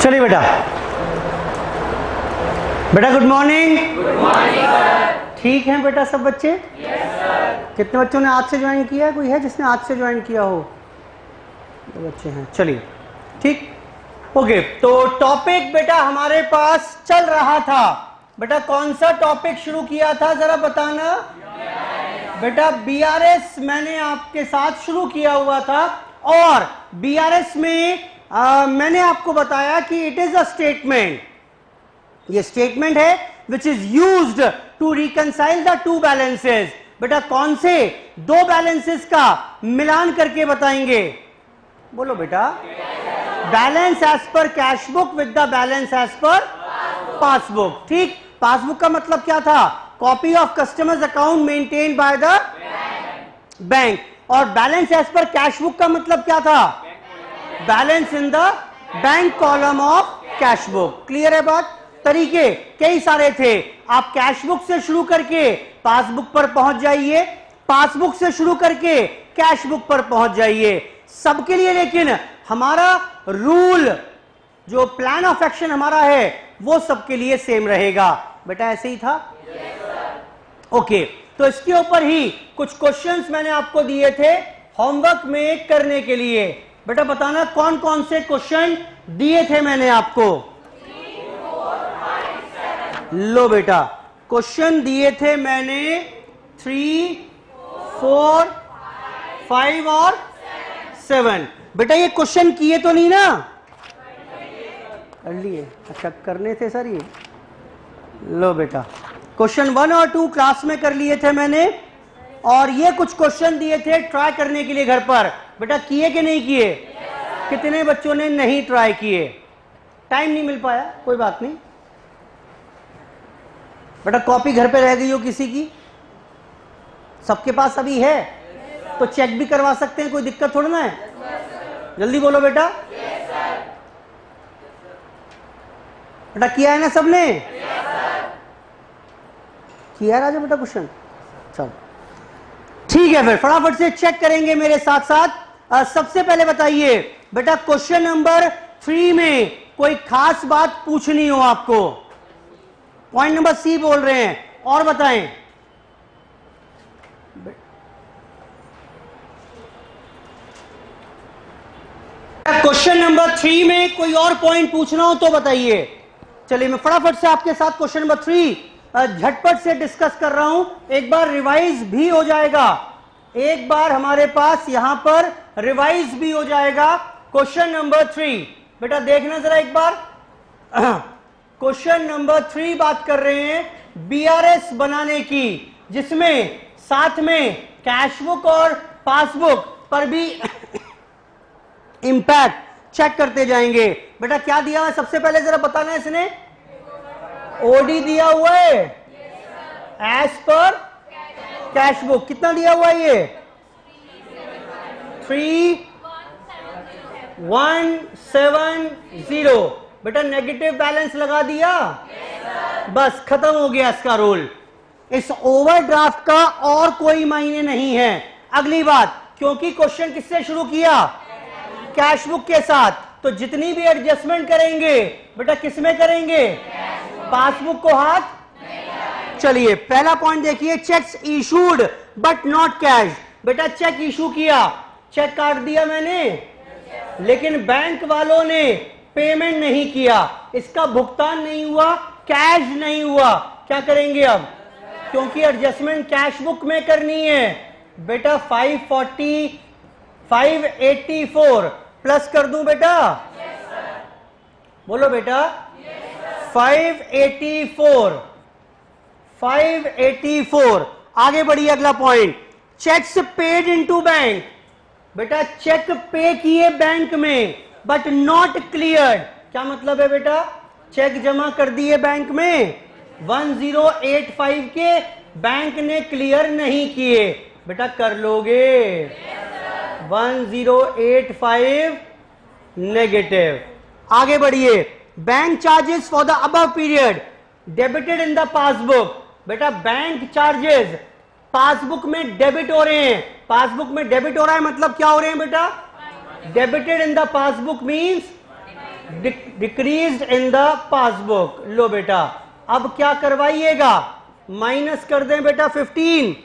चलिए बेटा, बेटा good morning. Good morning sir. ठीक हैं बेटा सब बच्चे? Yes sir. कितने बच्चों ने आज से ज्वाइन किया है? कोई है जिसने आज से ज्वाइन किया हो? दो बच्चे हैं। चलिए ठीक, ओके। तो टॉपिक बेटा हमारे पास चल रहा था। बेटा कौन सा टॉपिक शुरू किया था जरा बताना। बेटा बीआरएस मैंने आपके साथ शुरू किया हुआ था, और बीआरएस में मैंने आपको बताया कि इट इज अ स्टेटमेंट, ये स्टेटमेंट है which is used to reconcile the two balances. बेटा कौन से दो बैलेंसेस का मिलान करके बताएंगे? बोलो बेटा। Balance as per cash book with the balance as per passbook. ठीक, पासबुक का मतलब क्या था? Copy of customer's account maintain by the bank. और balance as per cash book का मतलब क्या था? Balance in the bank column of cash book. Clear है बात? तरीके कई सारे थे। आप कैश बुक से शुरू करके पासबुक पर पहुंच जाइए, पासबुक से शुरू करके कैश बुक पर पहुंच जाइए, सबके लिए। लेकिन हमारा रूल, जो प्लान ऑफ एक्शन हमारा है, वो सबके लिए सेम रहेगा। बेटा ऐसे ही था? ओके, तो इसके ऊपर ही कुछ क्वेश्चंस मैंने आपको दिए थे होमवर्क में करने के लिए। बेटा बताना कौन कौन से क्वेश्चन दिए थे मैंने आपको। 3, 4, 5, 7। लो बेटा, क्वेश्चन दिए थे मैंने 3, 4, 5 और 7। बेटा ये क्वेश्चन किए तो नहीं ना? कर लिए? अच्छा करने थे सर ये। लो बेटा, क्वेश्चन 1 और 2 क्लास में कर लिए थे मैंने, और ये कुछ क्वेश्चन दिए थे ट्राई करने के लिए घर पर। बेटा किए कि नहीं किए? कितने बच्चों ने नहीं ट्राई किए? टाइम नहीं मिल पाया, कोई बात नहीं। बेटा कॉपी घर पे रह गई हो किसी की? सबके पास अभी है तो चेक भी करवा सकते हैं, कोई दिक्कत थोड़ा ना है। जल्दी बोलो बेटा। बेटा किया है ना सबने? किया राजा बेटा क्वेश्चन? चलो ठीक है, फिर फटाफट से चेक करेंगे मेरे साथ साथ। सबसे पहले बताइए बेटा, क्वेश्चन नंबर 3 में कोई खास बात पूछनी हो आपको? पॉइंट नंबर सी बोल रहे हैं, और बताएं। क्वेश्चन नंबर 3 में कोई और पॉइंट पूछना हो तो बताइए। चलिए मैं फटाफट से आपके साथ क्वेश्चन नंबर 3 झटपट से डिस्कस कर रहा हूं। एक बार रिवाइज भी हो जाएगा, एक बार हमारे पास यहां पर रिवाइज भी हो जाएगा। क्वेश्चन नंबर 3 बेटा देखना जरा एक बार। क्वेश्चन नंबर 3 बात कर रहे हैं बीआरएस बनाने की, जिसमें साथ में कैश बुक और पासबुक पर भी इंपैक्ट चेक करते जाएंगे। बेटा क्या दिया है सबसे पहले जरा बताना है इसने? ओडी दिया हुआ है एज पर कैश बुक। कितना दिया हुआ है ये? 3170। बेटा नेगेटिव बैलेंस लगा दिया, बस खत्म हो गया इसका रोल। इस ओवरड्राफ्ट का और कोई मायने नहीं है। अगली बात, क्योंकि क्वेश्चन किससे शुरू किया? कैश बुक के साथ, तो जितनी भी एडजस्टमेंट करेंगे बेटा किस में करेंगे? पासबुक को हाथ। चलिए पहला पॉइंट देखिए, cheques issued but not cash. बेटा चेक इशू किया, चेक काट दिया मैंने, लेकिन बैंक वालों ने पेमेंट नहीं किया, इसका भुगतान नहीं हुआ, कैश नहीं हुआ। क्या करेंगे अब? क्योंकि एडजस्टमेंट कैश बुक में करनी है बेटा। 584 प्लस कर दूं बेटा? बोलो बेटा। 584। आगे बढ़िए, अगला point, checks paid into bank. बेटा चेक पे किए बैंक में बट नॉट क्लियर्ड। क्या मतलब है बेटा? चेक जमा कर दिए बैंक में, 1085 के बैंक ने क्लियर नहीं किए। बेटा कर लोगे? 1085 नेगेटिव। आगे बढ़िए, bank charges for the above period debited in the passbook. बेटा बैंक चार्जेस पासबुक में डेबिट हो रहे हैं। पासबुक में डेबिट हो रहा है मतलब क्या हो रहे हैं बेटा? Debited in the passbook means decreased in the passbook. लो बेटा, अब क्या करवाइएगा, माइनस कर दें बेटा 15।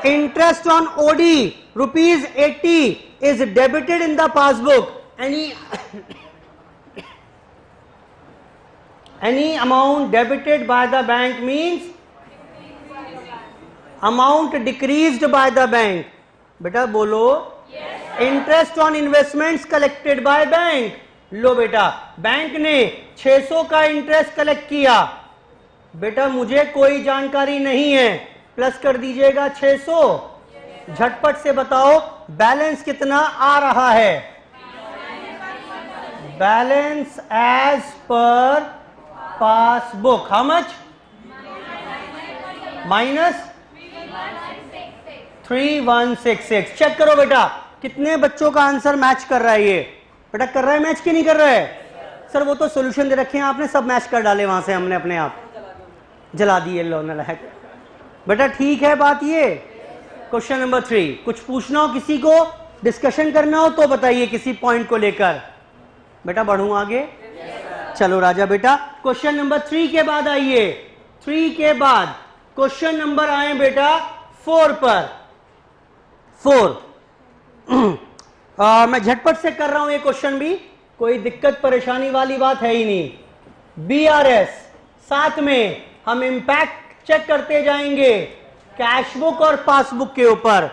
Interest on OD ₹80 is debited in the passbook. Any amount debited by the bank means amount decreased by the bank. बेटा बोलो, interest on investments collected by bank. लो बेटा, बैंक ने 600 का इंटरेस्ट कलेक्ट किया। बेटा मुझे कोई जानकारी नहीं है, प्लस कर दीजिएगा 600। झटपट से बताओ बैलेंस कितना आ रहा है। Balance as per passbook how much, minus 3166। Check करो बेटा कितने बच्चों का आंसर मैच कर रहा है। ये बेटा कर रहा है मैच कि नहीं कर रहा है? सर वो तो सॉल्यूशन दे रखे हैं आपने, सब मैच कर डाले वहां से, हमने अपने आप जला दिए। लो नालायक बेटा, ठीक है बात ये। क्वेश्चन नंबर 3, कुछ पूछना हो किसी को, डिस्कशन करना हो तो बताइए किसी पॉइंट को लेकर। बेटा बढ़ूं आगे, चलो राजा बेटा क्वेश्चन नंबर 3 के बाद आइए। 3 के बाद क्वेश्चन नंबर आए बेटा 4 पर। 4 मैं झटपट से कर रहा हूं ये क्वेश्चन भी, कोई दिक्कत परेशानी वाली बात है ही नहीं। बीआरएस, साथ में हम इंपैक्ट चेक करते जाएंगे कैशबुक और पासबुक के ऊपर।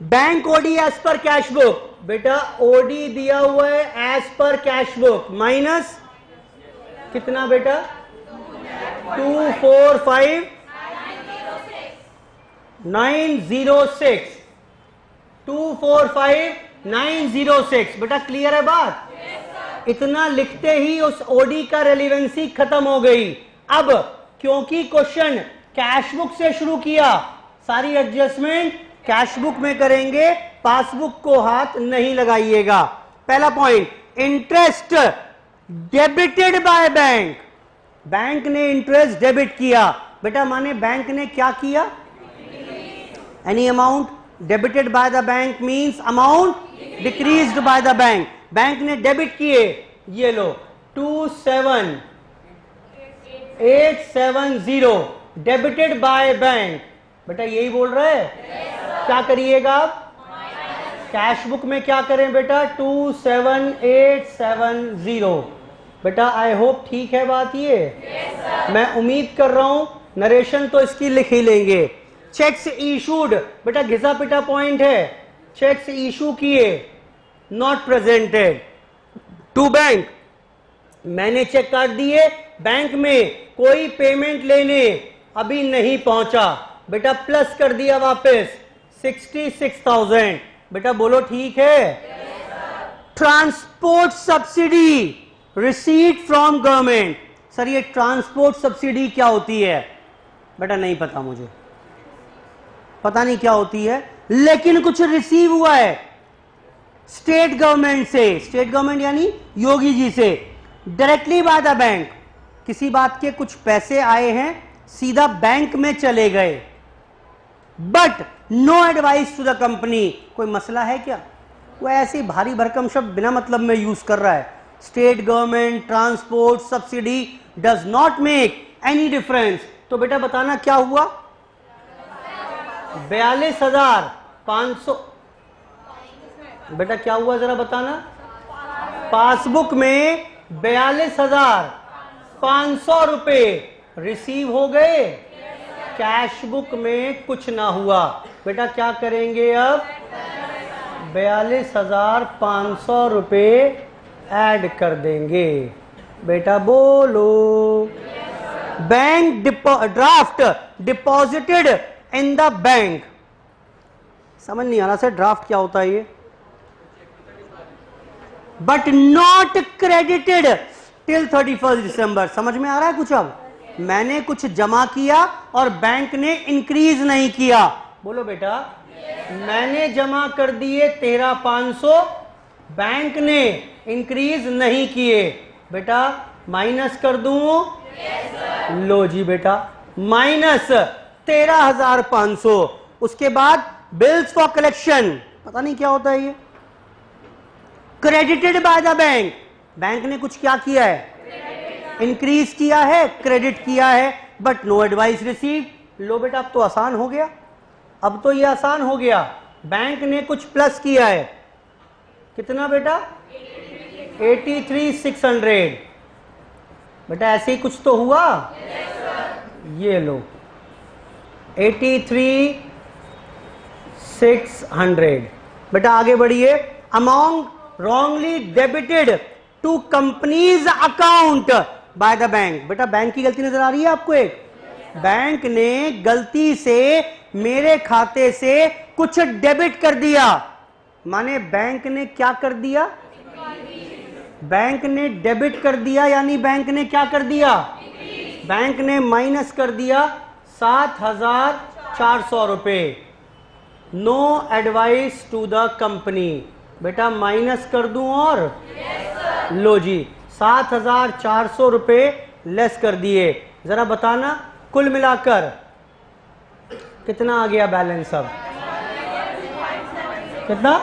Bank OD as per cashbook, बेटा ओडी दिया हुआ है एज पर कैशबुक, माइनस कितना बेटा 245 906 245,906। बेटा क्लियर है बात? इतना लिखते ही उस ओडी का रेलिवेंसी खत्म हो गई। अब क्योंकि क्वेश्चन कैशबुक से शुरू किया, सारी एडजस्टमेंट कैशबुक में करेंगे, पासबुक को हाथ नहीं लगाइएगा। पहला point, interest debited by bank. Bank ने इंटरेस्ट डेबिट किया। बेटा माने बैंक ने क्या किया, any amount debited by the bank means amount decreased by the bank. Bank ने डेबिट किए, ये लो 27870 डेबिटेड बाय बैंक। बेटा यही बोल रहे हैं? क्या करिएगा आप, कैशबुक में क्या करें बेटा 27870। बेटा आई होप ठीक है बात ये। मैं उम्मीद कर रहा हूं नरेशन तो इसकी लिख ही लेंगे। चेक्स इशूड, बेटा घिसा पिटा पॉइंट है, चेक्स इशू किए, नॉट प्रेजेंटेड टू बैंक। मैंने चेक काट दिए, बैंक में कोई पेमेंट लेने अभी नहीं पहुंचा। बेटा प्लस कर दिया वापस 66,000। बेटा बोलो ठीक है। Transport subsidy receipt from government. Sir ये ट्रांसपोर्ट सब्सिडी क्या होती है? बेटा नहीं पता मुझे, पता नहीं क्या होती है, लेकिन कुछ रिसीव हुआ है स्टेट गवर्नमेंट से। स्टेट गवर्नमेंट यानी योगी जी से, डायरेक्टली बाय द बैंक। किसी बात के कुछ पैसे आए हैं, सीधा बैंक में चले गए, but no advice to the company. कोई मसला है क्या? वो ऐसी भारी भरकम शब्द बिना मतलब में यूज कर रहा है। State government, transport subsidy does not make any difference. तो बेटा बताना क्या हुआ, 42,500। बेटा क्या हुआ जरा बताना, पासबुक में 42,500 रुपए रिसीव हो गए, कैशबुक में कुछ ना हुआ। बेटा क्या करेंगे अब, 42,500 रुपए ऐड कर देंगे। बेटा बोलो, bank draft deposited in the bank. समझ नहीं आ रहा सर ड्राफ्ट क्या होता है ये, बट नॉट क्रेडिटेड टिल 31 दिसंबर। समझ में आ रहा है कुछ? अब मैंने कुछ जमा किया और बैंक ने इंक्रीज नहीं किया। बोलो बेटा, मैंने जमा कर दिए 13,500, बैंक ने इंक्रीज नहीं किए। बेटा माइनस कर दूं? लो जी बेटा, माइनस 13,500। उसके बाद बिल्स फॉर कलेक्शन, पता नहीं क्या होता है ये, credited bye the bank. Bank ने कुछ क्या किया है, इंक्रीज किया है, क्रेडिट किया है, बट नो एडवाइस रिसीव। लो बेटा अब तो आसान हो गया, अब तो ये आसान हो गया। बैंक ने कुछ प्लस किया है, कितना बेटा, 83,600। बेटा ऐसे ही कुछ तो हुआ, ये लो 83,600। बेटा आगे बढ़िए। Amount wrongly debited to company's account by the bank. बेटा बैंक की गलती नजर आ रही है आपको? एक बैंक ने गलती से मेरे खाते से कुछ डेबिट कर दिया, माने बैंक ने क्या कर दिया, बैंक ने डेबिट कर दिया, यानी बैंक ने क्या कर दिया, बैंक ने माइनस कर दिया 7,400 रुपए। No advice to the company. बेटा माइनस कर दूं और लो जी 7,400 रुपए लेस कर दिए। जरा बताना कुल मिलाकर कितना आ गया बैलेंस? अब कितना?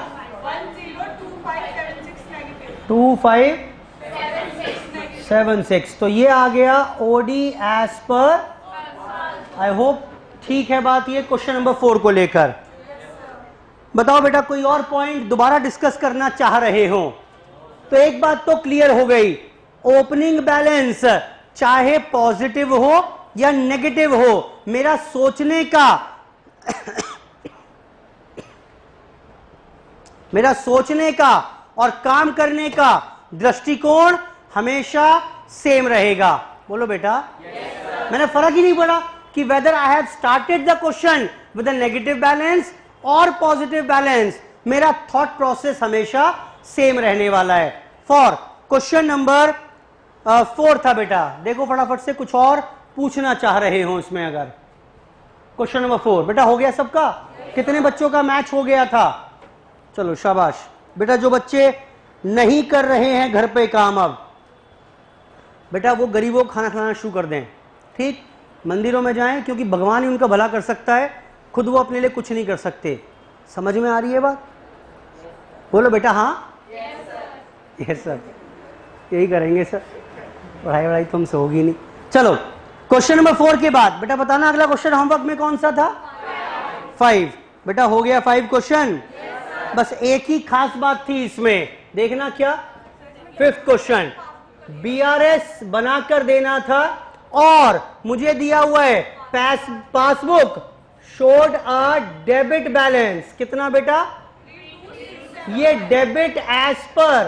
2576। तो ये आ गया OD as per. I hope ठीक है बात ये क्वेश्चन नंबर 4 को लेकर। बताओ बेटा कोई और पॉइंट दोबारा डिस्कस करना चाह रहे हो? तो एक बात तो क्लियर हो गई, ओपनिंग बैलेंस चाहे पॉजिटिव हो या नेगेटिव हो, मेरा सोचने का मेरा सोचने का और काम करने का दृष्टिकोण हमेशा सेम रहेगा। बोलो बेटा मैंने फर्क ही नहीं पड़ा कि whether I have started the question with a negative balance और पॉजिटिव बैलेंस, मेरा थॉट प्रोसेस हमेशा सेम रहने वाला है। फॉर क्वेश्चन नंबर 4 था बेटा, देखो फटाफट से कुछ और पूछना चाह रहे हो इसमें। अगर क्वेश्चन नंबर 4 बेटा हो गया सबका? कितने बच्चों का मैच हो गया था? चलो शाबाश बेटा। जो बच्चे नहीं कर रहे हैं घर पे काम, अब बेटा वो गरीबों को खाना खिलाना शुरू कर दें, ठीक? मंदिरों में जाएं, क्योंकि भगवान ही उनका भला कर सकता है, खुद वो अपने लिए कुछ नहीं कर सकते। समझ में आ रही है बात? बोलो बेटा हाँ यस सर, यही करेंगे सर, पढ़ाई वढ़ाई तो हमसे होगी नहीं। चलो क्वेश्चन नंबर 4 के बाद बेटा बताना अगला क्वेश्चन होमवर्क में कौन सा था? 5। बेटा हो गया 5 क्वेश्चन। बस एक ही खास बात थी इसमें, देखना क्या? 5th क्वेश्चन बीआरएस बनाकर देना था और मुझे दिया हुआ है passbook showed a debit balance. कितना बेटा? ये डेबिट एज पर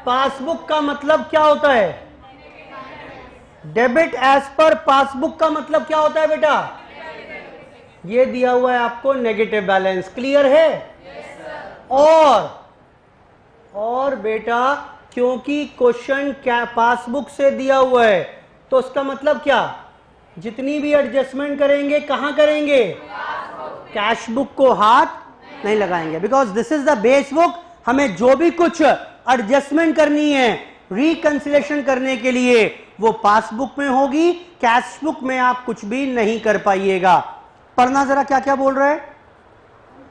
पासबुक का मतलब क्या होता है? डेबिट एज पर पासबुक का मतलब क्या होता है बेटा? ये दिया हुआ है आपको नेगेटिव बैलेंस। क्लियर है? और बेटा क्योंकि क्वेश्चन क्या पासबुक से दिया हुआ है, तो उसका मतलब क्या? जितनी भी एडजस्टमेंट करेंगे कहां करेंगे? कैश बुक को हाथ नहीं लगाएंगे, because this is the base book. हमें जो भी कुछ एडजस्टमेंट करनी है, रिकंसिलेशन करने के लिए, वो पासबुक में होगी। कैश बुक में आप कुछ भी नहीं कर पाइएगा। पढ़ना जरा क्या क्या बोल रहा है।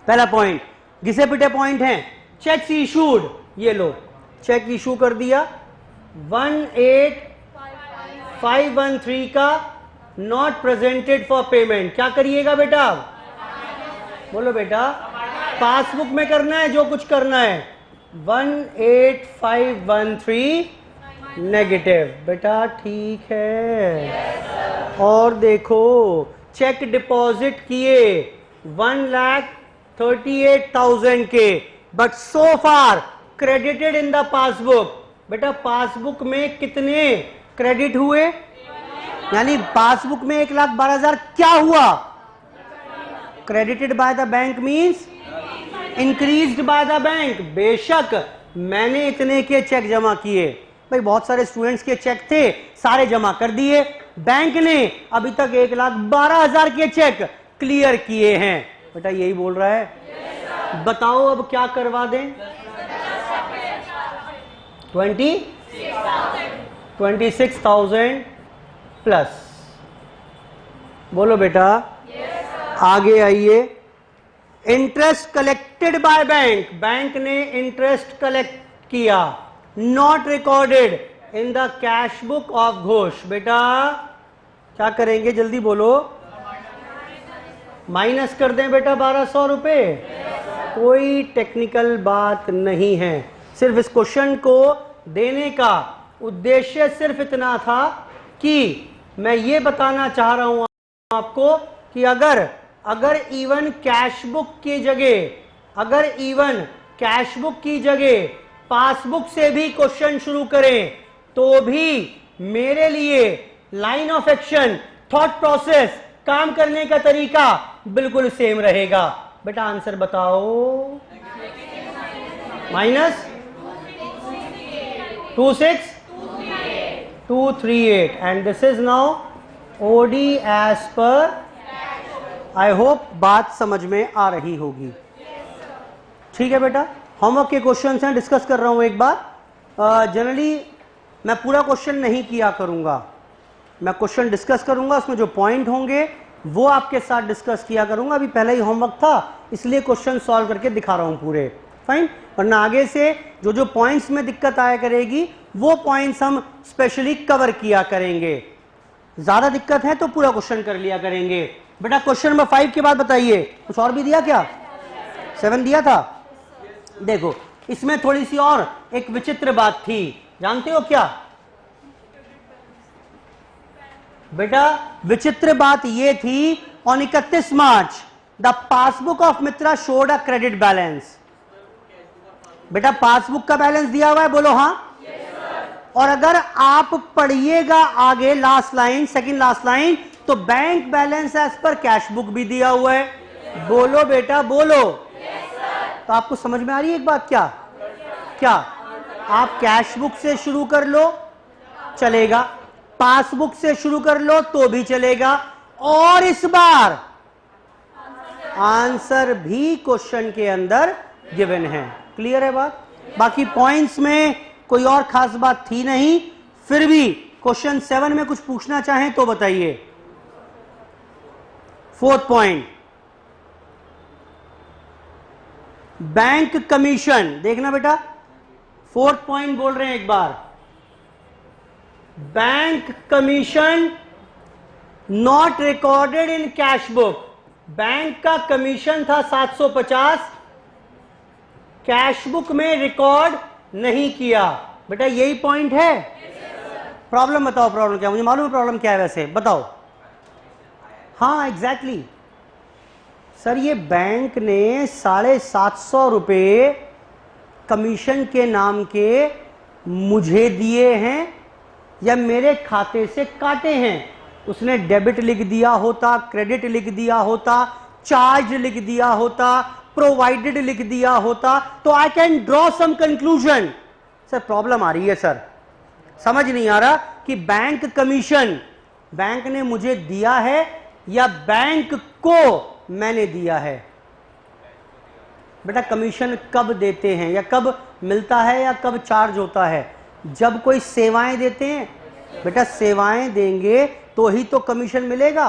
पहला पॉइंट घिसे पिटे पॉइंट है। चेक्स इशूड, ये लो चेक इशू कर दिया 18,513 का, नॉट प्रेजेंटेड फॉर पेमेंट। क्या करिएगा बेटा? बोलो बेटा पासबुक में करना है जो कुछ करना है। 18,513 नेगेटिव। बेटा ठीक है। और देखो चेक डिपॉजिट किए 1,38,000 के, but so far credited in the passbook. बेटा पासबुक में कितने क्रेडिट हुए? यानी पासबुक में 1,12,000 क्या हुआ? Credited bye the bank means increased by the bank. बेशक मैंने इतने के चेक जमा किए, भाई बहुत सारे स्टूडेंट्स के चेक थे, सारे जमा कर दिए। बैंक ने अभी तक 1,12,000 के चेक क्लियर किए हैं। बेटा यही बोल रहा है। बताओ अब क्या करवा दें? 26,000 प्लस। बोलो बेटा आगे आइए। Interest collected by bank, bank ने इंटरेस्ट कलेक्ट किया not recorded in the cash book of Ghosh. बेटा क्या करेंगे, जल्दी बोलो। माइनस कर दें बेटा 1200 रुपए। कोई टेक्निकल बात नहीं है, सिर्फ इस क्वेश्चन को देने का उद्देश्य सिर्फ इतना था कि मैं ये बताना चाह रहा हूं आपको कि अगर इवन कैश बुक की जगह पासबुक से भी क्वेश्चन शुरू करें तो भी मेरे लिए line of action, thought process, काम करने का तरीका बिल्कुल सेम रहेगा। बेटा आंसर बताओ। Minus 268 and this is now OD as per. I hope बात समझ में आ रही होगी। ठीक है बेटा, होमवर्क के क्वेश्चन हैं, डिस्कस कर रहा हूं एक बार। जनरली मैं पूरा क्वेश्चन नहीं किया करूंगा, मैं क्वेश्चन डिस्कस करूंगा, उसमें जो पॉइंट होंगे वो आपके साथ डिस्कस किया करूंगा। अभी पहले ही होमवर्क था इसलिए क्वेश्चन सॉल्व करके दिखा रहा हूं पूरे। फाइन, वरना आगे से जो जो पॉइंट्स में दिक्कत आया करेगी वो पॉइंट्स हम स्पेशली कवर किया करेंगे। ज्यादा दिक्कत है तो पूरा क्वेश्चन कर लिया करेंगे। बेटा क्वेश्चन नंबर 5 के बाद बताइए, कुछ और भी दिया क्या? 7 दिया था। देखो इसमें थोड़ी सी और एक विचित्र बात थी, जानते हो क्या? बेटा विचित्र बात यह थी, on 31 March the passbook of Mitra showed a credit balance. बेटा पासबुक का बैलेंस दिया हुआ है, बोलो हाँ। और अगर आप पढ़िएगा आगे last line, second last line, तो bank balance as per cash book भी दिया हुआ है। बोलो बेटा बोलो। तो आपको समझ में आ रही है एक बात? क्या आप कैश बुक से शुरू कर लो चलेगा, पासबुक से शुरू कर लो तो भी चलेगा, और इस बार आंसर भी क्वेश्चन के अंदर गिवन है। क्लियर है बात? बाकी पॉइंट्स में कोई और खास बात थी नहीं। फिर भी क्वेश्चन 7 में कुछ पूछना चाहें तो बताइए। 4th point, bank commission. देखना बेटा 4th पॉइंट बोल रहे हैं एक बार। Bank commission not recorded in cash book. Bank का कमीशन था 750, कैश बुक में रिकॉर्ड नहीं किया। बेटा यही पॉइंट है। प्रॉब्लम बताओ, प्रॉब्लम क्या? मुझे मालूम है प्रॉब्लम क्या है, वैसे बताओ। हाँ एग्जैक्टली सर, ये बैंक ने 750 रुपये कमीशन के नाम के मुझे दिए हैं या मेरे खाते से काटे हैं। उसने डेबिट लिख दिया होता, क्रेडिट लिख दिया होता, चार्ज लिख दिया होता, प्रोवाइडेड लिख दिया होता, तो I can draw some conclusion. Sir problem आ रही है सर, समझ नहीं आ रहा कि बैंक कमीशन बैंक ने मुझे दिया है या बैंक को मैंने दिया है। बेटा कमीशन कब देते हैं या कब मिलता है या कब चार्ज होता है? जब कोई सेवाएं देते हैं। बेटा सेवाएं देंगे तो ही तो कमीशन मिलेगा।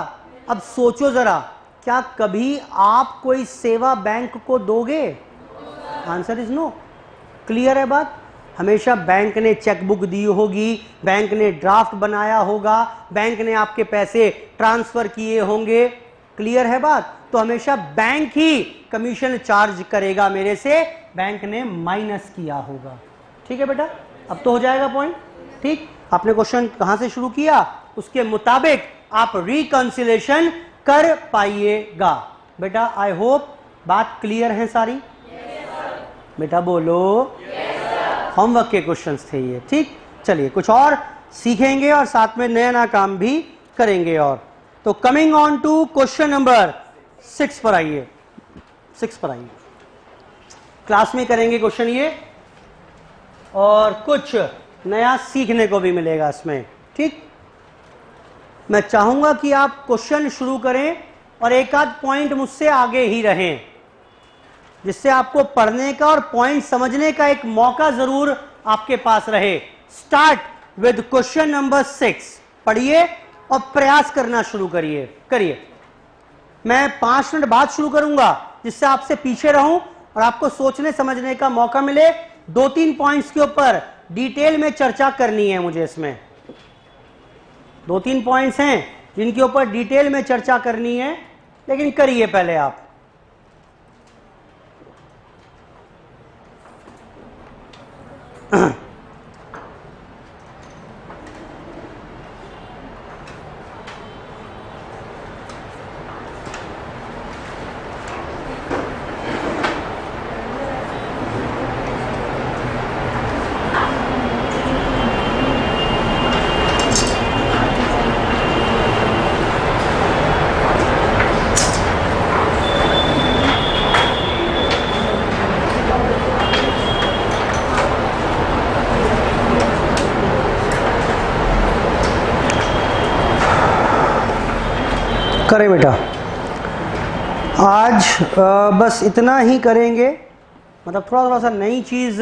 अब सोचो जरा, क्या कभी आप कोई सेवा बैंक को दोगे? Answer is no. क्लियर है बात? हमेशा बैंक ने चेकबुक दी होगी, बैंक ने ड्राफ्ट बनाया होगा, बैंक ने आपके पैसे ट्रांसफर किए होंगे। क्लियर है बात? तो हमेशा बैंक ही कमीशन चार्ज करेगा मेरे से, बैंक ने माइनस किया होगा। ठीक है बेटा, अब तो हो जाएगा पॉइंट। ठीक, आपने क्वेश्चन कहां से शुरू किया उसके मुताबिक आप रिकंसिलेशन कर पाइएगा। बेटा आई होप बात क्लियर है सारी। बेटा बोलो। होमवर्क के क्वेश्चंस थे ये। ठीक, चलिए कुछ और सीखेंगे और साथ में नया नया काम भी करेंगे। और तो coming on to question number 6 पर आइए। 6 पर आइए, क्लास में करेंगे क्वेश्चन ये, और कुछ नया सीखने को भी मिलेगा इसमें। ठीक, मैं चाहूंगा कि आप क्वेश्चन शुरू करें और एक आध पॉइंट मुझसे आगे ही रहें, जिससे आपको पढ़ने का और पॉइंट समझने का एक मौका जरूर आपके पास रहे। Start with question number 6। पढ़िए और प्रयास करना शुरू करिए। मैं 5 मिनट बाद शुरू करूंगा, जिससे आपसे पीछे रहूं और आपको सोचने समझने का मौका मिले। 2-3 पॉइंट्स के ऊपर डिटेल में चर्चा करनी है मुझे। इसमें 2-3 पॉइंट्स हैं जिनके ऊपर डिटेल में चर्चा करनी है, लेकिन करिए पहले आप। करें बेटा, आज बस इतना ही करेंगे। मतलब थोड़ा सा नई चीज़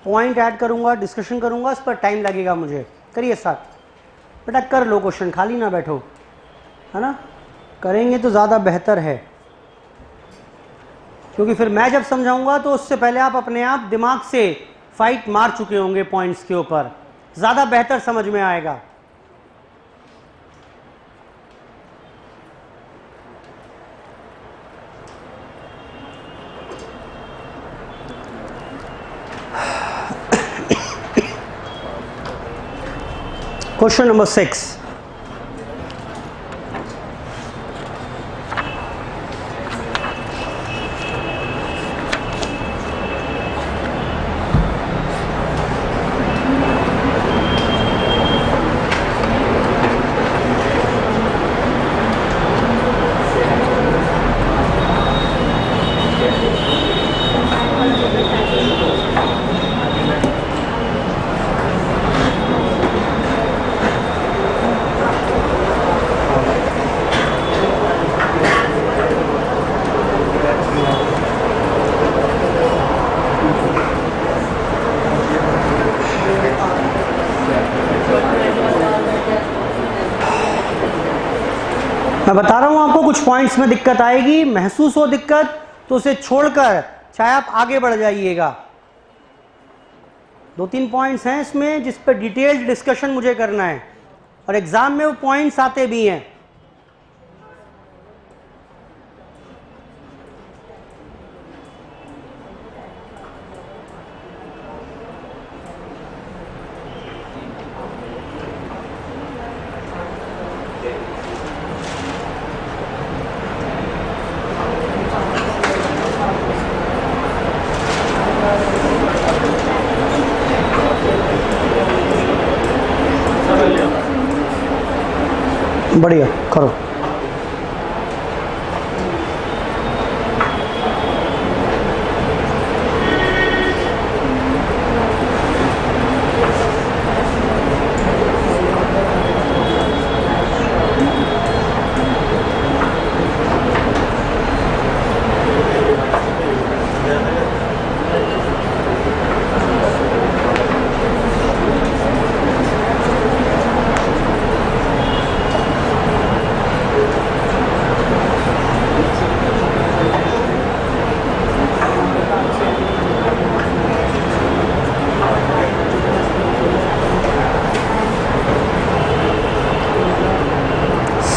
पॉइंट ऐड करूँगा, डिस्कशन करूँगा, इस पर टाइम लगेगा मुझे। करिए स्टार्ट बेटा, कर लो क्वेश्चन, खाली ना बैठो, है ना। करेंगे तो ज़्यादा बेहतर है, क्योंकि फिर मैं जब समझाऊंगा तो उससे पहले आप अपने आप दिमाग से फाइट मार चुके होंगे पॉइंट्स के ऊपर, ज़्यादा बेहतर समझ में आएगा। Question number 6. मैं बता रहा हूं आपको, कुछ पॉइंट्स में दिक्कत आएगी, महसूस हो दिक्कत तो उसे छोड़कर चाहे आप आगे बढ़ जाइएगा। 2-3 पॉइंट्स हैं इसमें जिस पर डिटेल्ड डिस्कशन मुझे करना है, और एग्जाम में वो पॉइंट्स आते भी हैं। बढ़िया करो।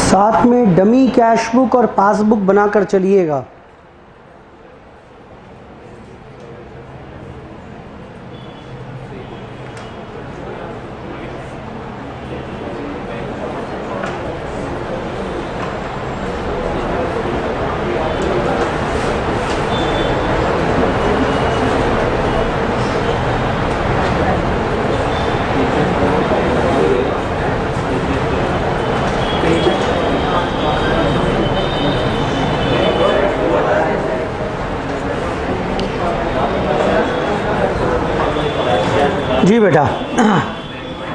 साथ में डमी कैश बुक और पासबुक बनाकर चलिएगा। जी बेटा,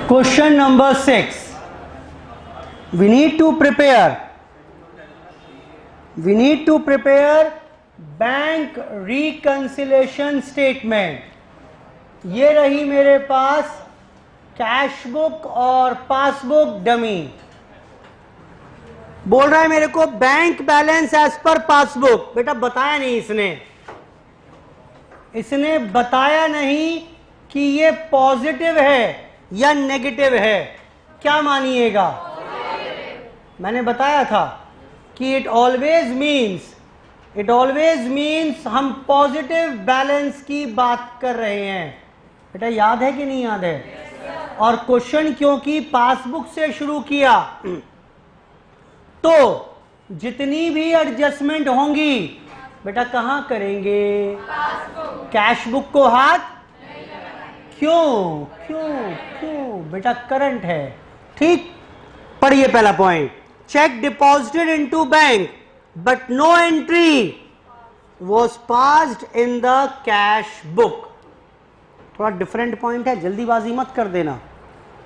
question number 6, we need to prepare bank reconciliation statement. ये रही मेरे पास कैश बुक और पासबुक डमी। बोल रहा है मेरे को bank balance as per passbook. बेटा बताया नहीं इसने बताया नहीं कि ये पॉजिटिव है या नेगेटिव है? क्या मानिएगा? मैंने बताया था कि इट ऑलवेज मीन्स हम पॉजिटिव बैलेंस की बात कर रहे हैं। बेटा याद है कि नहीं याद है? और क्वेश्चन क्योंकि पासबुक से शुरू किया, तो जितनी भी एडजस्टमेंट होंगी बेटा कहां करेंगे? कैश बुक को हाथ क्यों क्यों क्यों? बेटा करंट है। ठीक, पढ़िए पहला पॉइंट। Cheque deposited into bank but no entry was passed in the cash book. थोड़ा डिफरेंट पॉइंट है, जल्दीबाजी मत कर देना।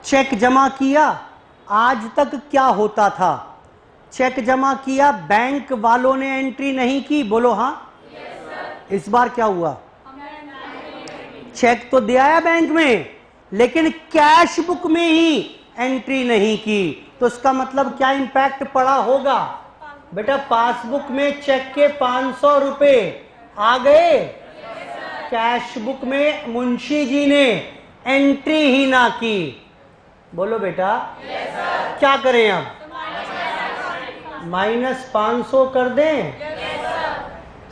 चेक जमा किया, आज तक क्या होता था? चेक जमा किया, बैंक वालों ने एंट्री नहीं की, बोलो हाँ। इस बार क्या हुआ? चेक तो दे आया बैंक में, लेकिन कैश बुक में ही एंट्री नहीं की, तो इसका मतलब क्या इंपैक्ट पड़ा होगा? बेटा पासबुक में चेक के 500 रुपए आ गए, कैश बुक में मुंशी जी ने एंट्री ही ना की। बोलो बेटा क्या करें अब? -500 कर दें?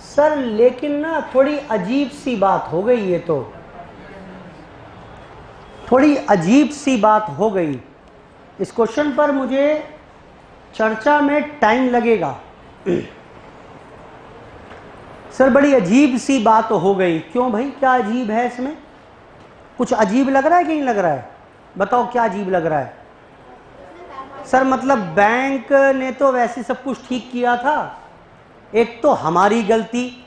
सर लेकिन ना थोड़ी अजीब सी बात हो गई, ये तो थोड़ी अजीब सी बात हो गई। इस क्वेश्चन पर मुझे चर्चा में टाइम लगेगा। सर बड़ी अजीब सी बात हो गई। क्यों भाई, क्या अजीब है इसमें? कुछ अजीब लग रहा है कि नहीं लग रहा है? बताओ क्या अजीब लग रहा है? सर मतलब बैंक ने तो वैसे सब कुछ ठीक किया था, एक तो हमारी गलती,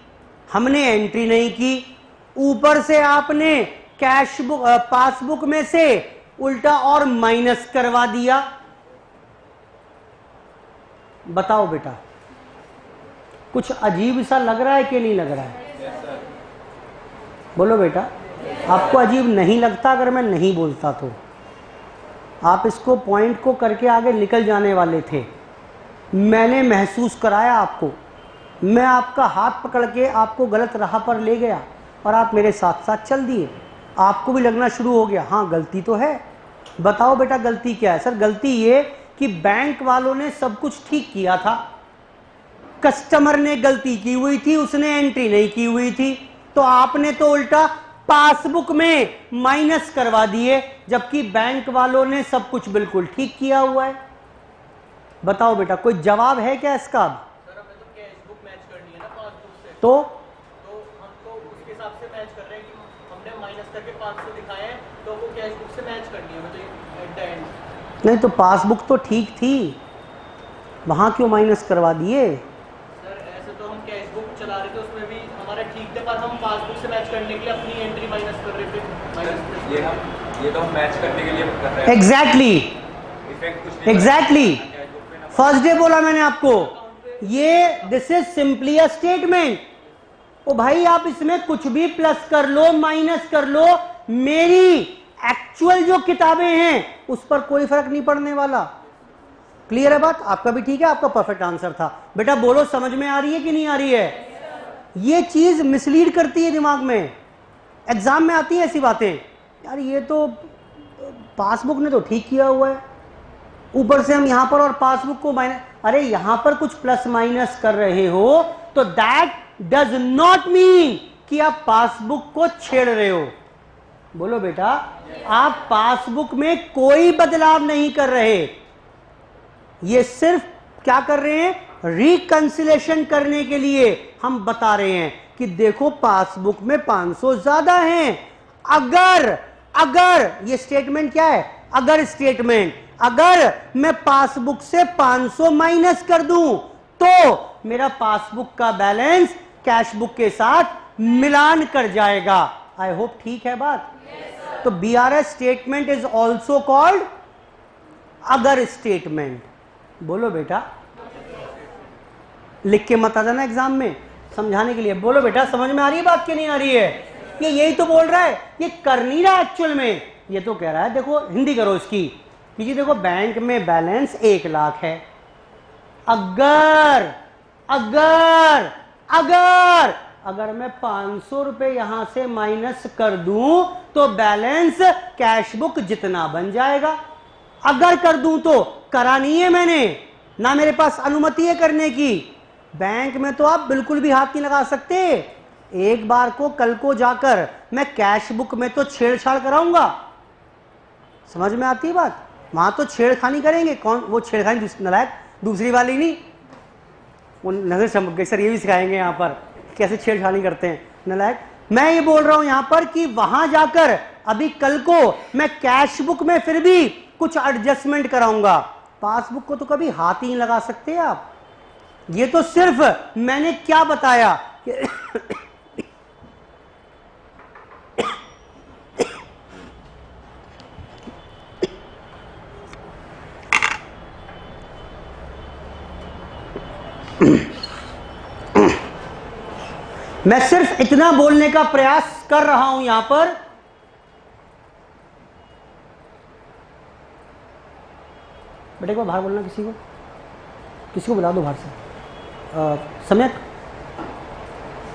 हमने एंट्री नहीं की, ऊपर से आपने कैश बुक पासबुक में से उल्टा और माइनस करवा दिया। बताओ बेटा कुछ अजीब सा लग रहा है कि नहीं लग रहा है? बोलो बेटा, आपको अजीब नहीं लगता अगर मैं नहीं बोलता तो? आप इसको पॉइंट को करके आगे निकल जाने वाले थे। मैंने महसूस कराया आपको, मैं आपका हाथ पकड़ के आपको गलत राह पर ले गया और आप मेरे साथ साथ चल दिए। आपको भी लगना शुरू हो गया हाँ गलती तो है। बताओ बेटा गलती क्या है? सर गलती ये कि बैंक वालों ने सब कुछ ठीक किया था, कस्टमर ने गलती की हुई थी, उसने एंट्री नहीं की हुई थी, तो आपने तो उल्टा पासबुक में माइनस करवा दिए, जबकि बैंक वालों ने सब कुछ बिल्कुल ठीक किया हुआ है। बताओ बेटा कोई जवाब है क्या इसका? सर हमें तो कैश बुक मैच करनी है ना पासबुक से, तो हम तो उसके हिसाब से मैच कर रहे हैं कि हमने माइनस करके 500 दिखाए हैं, तो वो कैश बुक से मैच करनी है मतलब एट द एंड। नहीं तो पासबुक तो ठीक थी, वहां क्यों माइनस करवा दिए? सर ऐसे तो हम कैश बुक चला रहे थे, उसमें भी हमारा ठीक था, पर हम पासबुक से मैच करने के लिए अपनी एंट्री माइनस कर रहे थे। ये तो हम मैच करने के लिए कर रहे हैं। एग्जैक्टली इफेक्ट कुछ नहीं एग्जैक्टली कैश बुक पे ना। फर्स्ट डे बोला मैंने आपको, ये this is simply a statement. ओ भाई आप इसमें कुछ भी प्लस कर लो माइनस कर लो, मेरी एक्चुअल जो किताबें हैं उस पर कोई फर्क नहीं पड़ने वाला। क्लियर है बात? आपका भी ठीक है, आपका परफेक्ट आंसर था। बेटा बोलो समझ में आ रही है कि नहीं आ रही है? ये चीज मिसलीड करती है दिमाग में, एग्जाम में आती है ऐसी बातें। यार ये तो पासबुक ने तो ठीक किया हुआ है, ऊपर से हम यहां पर और पासबुक को माइनस, अरे यहां पर कुछ प्लस माइनस कर रहे हो तो दैट डज नॉट मीन कि आप पासबुक को छेड़ रहे हो। बोलो बेटा आप पासबुक में कोई बदलाव नहीं कर रहे, ये सिर्फ क्या कर रहे हैं? रिकंसिलेशन करने के लिए हम बता रहे हैं कि देखो पासबुक में 500 ज्यादा हैं। अगर ये स्टेटमेंट क्या है? अगर स्टेटमेंट, अगर मैं पासबुक से 500 माइनस कर दूं तो मेरा पासबुक का बैलेंस कैश बुक के साथ मिलान कर जाएगा। आई होप ठीक है बात? तो BRS statement is also called अगर स्टेटमेंट। बोलो बेटा, लिख के मत आ जाना एग्जाम में समझाने के लिए। बोलो बेटा समझ में आ रही है बात कि नहीं आ रही है? ये यही तो बोल रहा है, ये कर नहीं रहा एक्चुअल में। ये तो कह रहा है देखो हिंदी करो इसकी कि जी देखो बैंक में बैलेंस 1 लाख है, अगर अगर अगर अगर मैं 500 रुपए यहां से माइनस कर दूं तो बैलेंस कैश बुक जितना बन जाएगा। अगर कर दूं तो, करा नहीं है मैंने, ना मेरे पास अनुमति है करने की। बैंक में तो आप बिल्कुल भी हाथ नहीं लगा सकते। एक बार को कल को जाकर मैं कैश बुक में तो छेड़छाड़ कराऊंगा। समझ में आती है बात? वहां तो छेड़खानी करेंगे। कौन वो छेड़खानी? नलायक दूसरी वाली नहीं, वो नजर चमक गई सर, ये भी सिखाएंगे यहाँ पर कैसे छेड़छाड़ी करते हैं नलायक। मैं ये बोल रहा हूं यहां पर कि वहां जाकर अभी कल को मैं कैश बुक में फिर भी कुछ एडजस्टमेंट कराऊंगा। पासबुक को तो कभी हाथ ही नहीं लगा सकते आप। ये तो सिर्फ मैंने क्या बताया कि मैं सिर्फ इतना बोलने का प्रयास कर रहा हूं यहां पर। बेटे को बाहर बोलना, किसी को बुला दो बाहर से। सम्यक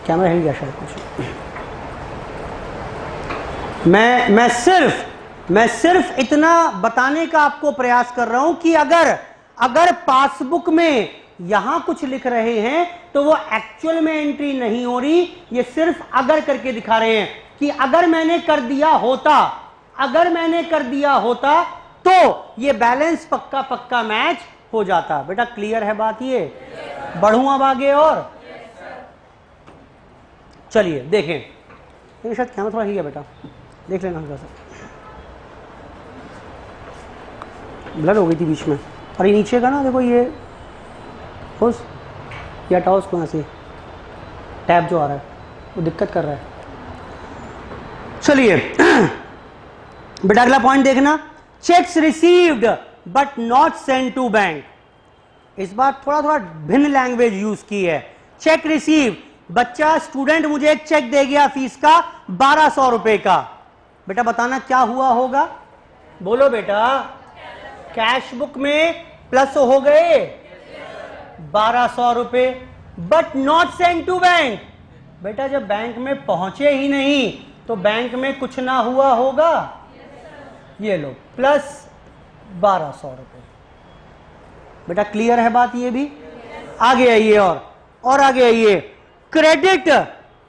कैमरा हिल गया शायद कुछ। मैं सिर्फ इतना बताने का आपको प्रयास कर रहा हूं कि अगर पासबुक में यहां कुछ लिख रहे हैं तो वो एक्चुअल में एंट्री नहीं हो रही। ये सिर्फ अगर करके दिखा रहे हैं कि अगर मैंने कर दिया होता तो ये बैलेंस पक्का पक्का मैच हो जाता। बेटा क्लियर है बात? ये बढ़ूं अब आगे और चलिए देखें। ये शायद कैमरा थोड़ा ही है बेटा, देख लेना हल्का सा। ब्लड हो गई थी बीच में। और ये नीचे का ना देखो, ये या हटाओ उसको यहाँ से, टैब जो आ रहा है वो दिक्कत कर रहा है। चलिए बेटा अगला पॉइंट देखना, cheques received but not send to bank. इस बार थोड़ा भिन्न लैंग्वेज यूज की है। चेक रिसीव, बच्चा स्टूडेंट मुझे एक चेक दे गया फीस का 1200 रुपए का। बेटा बताना क्या हुआ होगा? बोलो बेटा। कैश बुक में प्लस हो गए 1200 रुपए, but not send to bank. बेटा जब बैंक में पहुंचे ही नहीं तो बैंक में कुछ ना हुआ होगा। ये लो प्लस 1200 रुपए। बेटा क्लियर है बात? ये भी आगे आइए और आगे आइए। Credit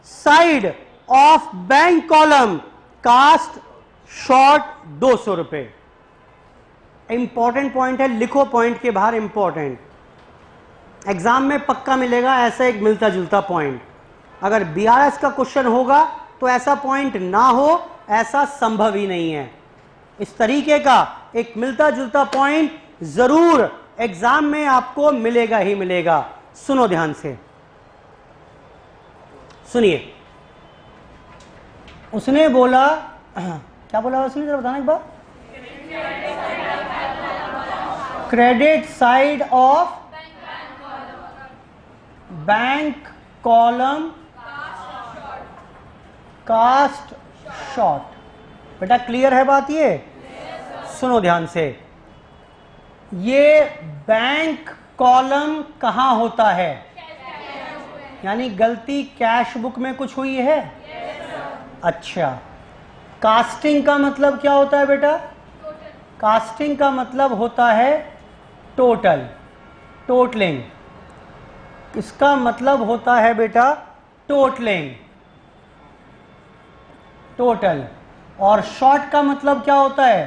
side of bank column cast short 200 रुपए। इंपॉर्टेंट पॉइंट है, लिखो पॉइंट के बाहर इंपॉर्टेंट। एग्जाम में पक्का मिलेगा ऐसा एक मिलता जुलता पॉइंट। अगर बीआरएस का क्वेश्चन होगा तो ऐसा पॉइंट ना हो, ऐसा संभव ही नहीं है। इस तरीके का एक मिलता जुलता पॉइंट जरूर एग्जाम में आपको मिलेगा ही मिलेगा। सुनो ध्यान से, सुनिए। उसने बोला, क्या बोला उसने, जरा बताना एक बार। Credit side of bank column cast short. बेटा क्लियर है बात? ये सुनो ध्यान से। ये बैंक कॉलम कहां होता है? यानी गलती कैश बुक में कुछ हुई है? अच्छा, कास्टिंग का मतलब क्या होता है बेटा? कास्टिंग का मतलब होता है टोटल, टोटलिंग। इसका मतलब होता है बेटा टोटलिंग, टोटल। और शॉर्ट का मतलब क्या होता है?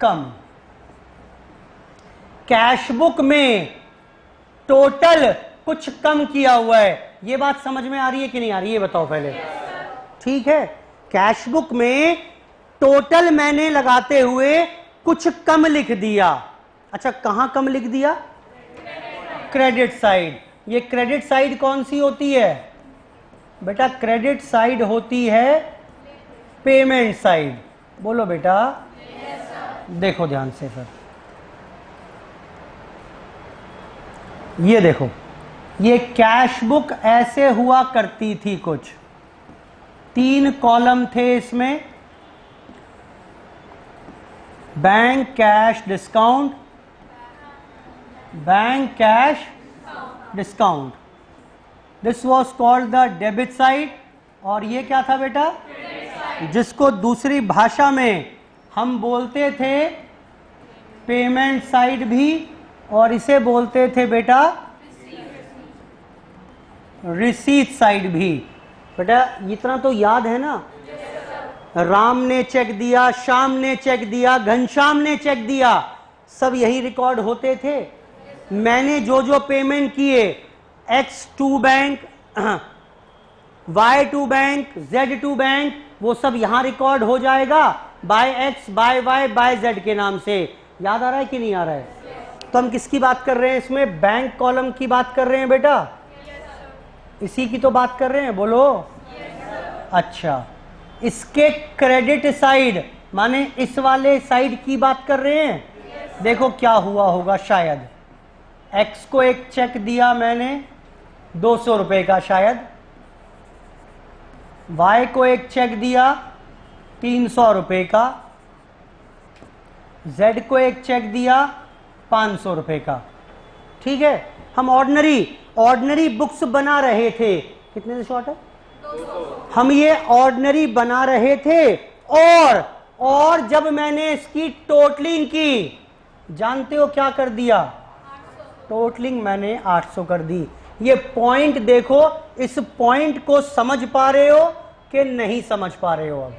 कम। कैश बुक में टोटल कुछ कम किया हुआ है। ये बात समझ में आ रही है कि नहीं आ रही है? बताओ पहले। ठीक है, कैश बुक में टोटल मैंने लगाते हुए कुछ कम लिख दिया। अच्छा, कहां कम लिख दिया? Credit side. ये क्रेडिट साइड कौन सी होती है बेटा? क्रेडिट साइड होती है पेमेंट साइड। बोलो बेटा। देखो ध्यान से सर, ये देखो, ये कैश बुक ऐसे हुआ करती थी। कुछ 3 कॉलम थे इसमें, bank cash discount, bank cash discount. This was called the debit side, और ये क्या था बेटा, जिसको दूसरी भाषा में हम बोलते थे पेमेंट साइड भी, और इसे बोलते थे बेटा रिसीट साइड भी। बेटा इतना तो याद है ना, राम ने चेक दिया, श्याम ने चेक दिया, घनश्याम ने चेक दिया, सब यही रिकॉर्ड होते थे। मैंने जो जो पेमेंट किए, X to bank, Y to bank, Z to bank, वो सब यहां रिकॉर्ड हो जाएगा by X, by Y, by Z के नाम से। याद आ रहा है कि नहीं आ रहा है? तो हम किसकी बात कर रहे हैं इसमें? बैंक कॉलम की बात कर रहे हैं बेटा, इसी की तो बात कर रहे हैं, बोलो। अच्छा, इसके क्रेडिट साइड माने इस वाले साइड की बात कर रहे हैं। देखो क्या हुआ होगा, शायद X को एक चेक दिया मैंने 200 रुपए का, शायद Y को एक चेक दिया 300 रुपए का, Z को एक चेक दिया 500 रुपए का। ठीक है, हम ऑर्डिनरी बुक्स बना रहे थे। कितने से शॉर्ट है? हम ये ऑर्डिनरी बना रहे थे, और जब मैंने इसकी टोटलिंग की, जानते हो क्या कर दिया? टोटलिंग मैंने 800 कर दी। ये पॉइंट देखो, इस पॉइंट को समझ पा रहे हो कि नहीं समझ पा रहे हो? अब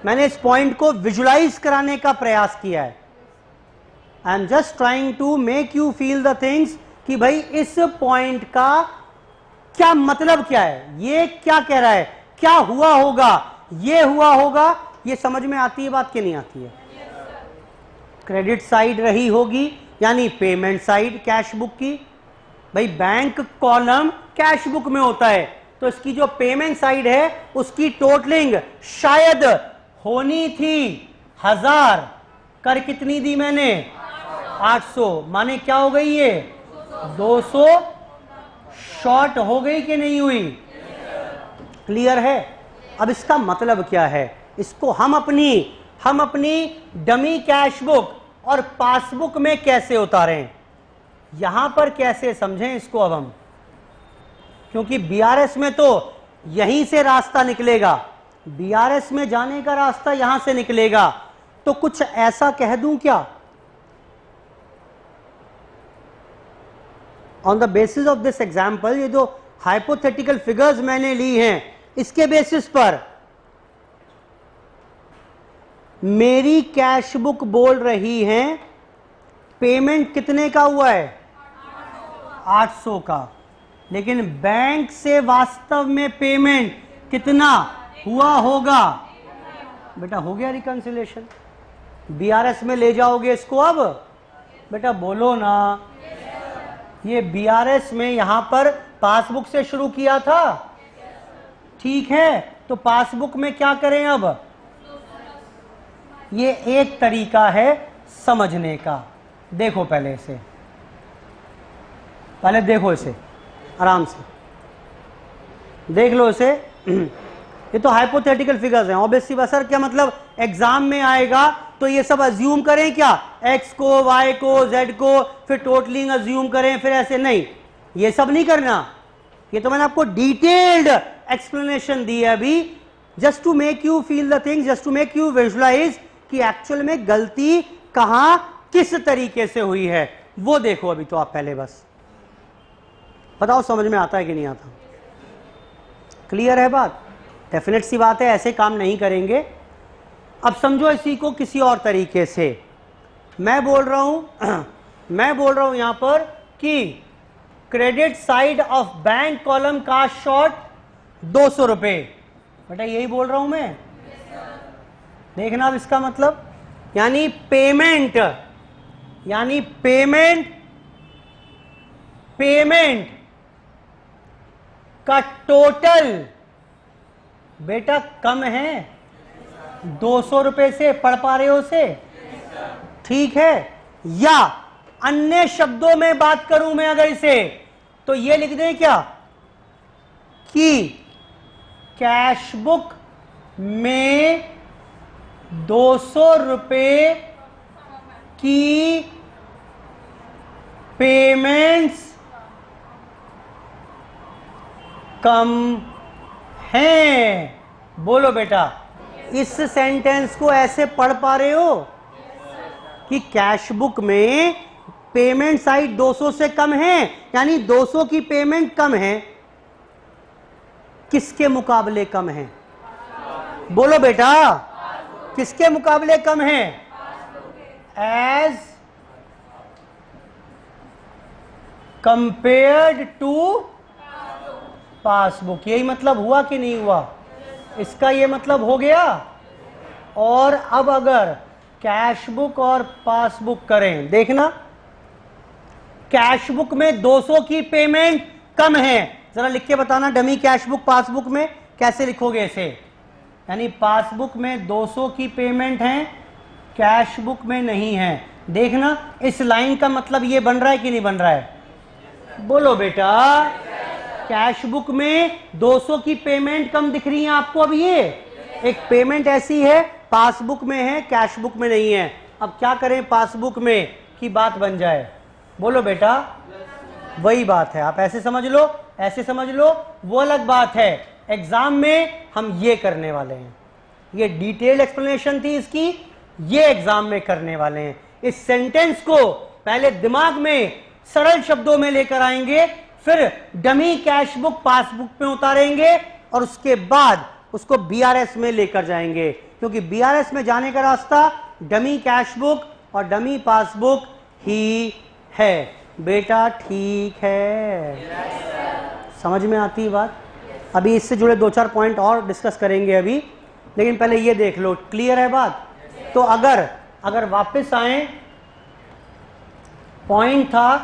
मैंने इस पॉइंट को विजुलाइज कराने का प्रयास किया है। I am just trying to make you feel the things कि भाई इस पॉइंट का क्या मतलब क्या है, ये क्या कह रहा है, क्या हुआ होगा, ये हुआ होगा, ये समझ में आती है बात कि नहीं आती है? क्रेडिट साइड रही होगी, यानी पेमेंट साइड कैश बुक की। भाई बैंक कॉलम कैश बुक में होता है, तो इसकी जो पेमेंट साइड है उसकी टोटलिंग शायद होनी थी 1000, कर कितनी दी मैंने? 800, माने क्या हो गई ये? 200 शॉर्ट हो गई कि नहीं हुई? क्लियर है? अब इसका मतलब क्या है, इसको हम अपनी डमी कैश बुक और पासबुक में कैसे उतारें, यहां पर कैसे समझें इसको अब हम, क्योंकि बीआरएस में तो यहीं से रास्ता निकलेगा, बीआरएस में जाने का रास्ता यहां से निकलेगा। तो कुछ ऐसा कह दूं क्या, on the basis of this example, ये जो हाइपोथेटिकल फिगर्स मैंने ली हैं, इसके बेसिस पर मेरी कैश बुक बोल रही है पेमेंट कितने का हुआ है? 800 का, लेकिन बैंक से वास्तव में पेमेंट कितना हुआ होगा? बेटा हो गया रिकंसिलेशन, बीआरएस में ले जाओगे इसको अब? बेटा बोलो ना, ये बीआरएस में यहां पर पासबुक से शुरू किया था, ठीक है, तो पासबुक में क्या करें अब? ये एक तरीका है समझने का। देखो पहले इसे, पहले देखो इसे आराम से देख लो इसे। ये तो हाइपोथेटिकल फिगर्स हैं, ऑब्वियसली बसर क्या मतलब एग्जाम में आएगा तो ये सब अज्यूम करें क्या, एक्स को, वाई को, जेड को, फिर टोटलिंग अज्यूम करें, फिर ऐसे नहीं, ये सब नहीं करना। ये तो मैंने आपको डिटेल्ड एक्सप्लेनेशन दी है अभी, just to make you feel the things, just to make you visualise कि एक्चुअल में गलती कहां किस तरीके से हुई है, वो देखो अभी तो आप पहले बस बताओ समझ में आता है कि नहीं आता? क्लियर है बात? डेफिनेट सी बात है, ऐसे काम नहीं करेंगे। अब समझो इसी को किसी और तरीके से, मैं बोल रहा हूं यहां पर कि credit side of bank column का शॉर्ट 200 रुपए, बेटा यही बोल रहा हूं मैं। देखना अब इसका मतलब, यानी पेमेंट का टोटल बेटा कम है 200 रुपए से, पढ़ पा रहे हो उसे? ठीक है, या अन्य शब्दों में बात करूं मैं अगर इसे, तो ये लिख दें क्या कि कैश बुक में 200 रुपए की पेमेंट्स कम हैं। बोलो बेटा, इस सेंटेंस को ऐसे पढ़ पा रहे हो कि कैश बुक में पेमेंट साइड 200 से कम है, यानी 200 की पेमेंट कम है। किसके मुकाबले कम है? बोलो बेटा, किसके मुकाबले कम है? As compared to passbook. यही मतलब हुआ कि नहीं हुआ? इसका ये मतलब हो गया। और अब अगर कैश बुक और पासबुक करें, देखना कैश बुक में 200 की पेमेंट कम है। जरा लिख के बताना डमी कैश बुक पासबुक में कैसे लिखोगे इसे। यानी पासबुक में 200 की पेमेंट है, कैश बुक में नहीं है। देखना इस लाइन का मतलब ये बन रहा है कि नहीं बन रहा है? बोलो बेटा, कैश बुक में 200 की पेमेंट कम दिख रही है आपको। अब ये एक पेमेंट ऐसी है पासबुक में है, कैश बुक में नहीं है। अब क्या करें पासबुक में की बात बन जाए? बोलो बेटा, वही बात है। आप ऐसे समझ लो, ऐसे समझ लो, वो अलग बात है। एग्जाम में हम ये करने वाले हैं। ये डिटेल एक्सप्लेनेशन थी इसकी, ये एग्जाम में करने वाले हैं। इस सेंटेंस को पहले दिमाग में सरल शब्दों में लेकर आएंगे, फिर डमी कैश बुक पासबुक पे उतारेंगे और उसके बाद उसको बीआरएस में लेकर जाएंगे, क्योंकि बीआरएस में जाने का रास्ता डमी कैश बुक और डमी पासबुक ही है। बेटा ठीक है? समझ में आती है बात? अभी इससे जुड़े 2-4 पॉइंट और डिस्कस करेंगे अभी, लेकिन पहले ये देख लो, क्लियर है बात? तो अगर वापस आए, पॉइंट था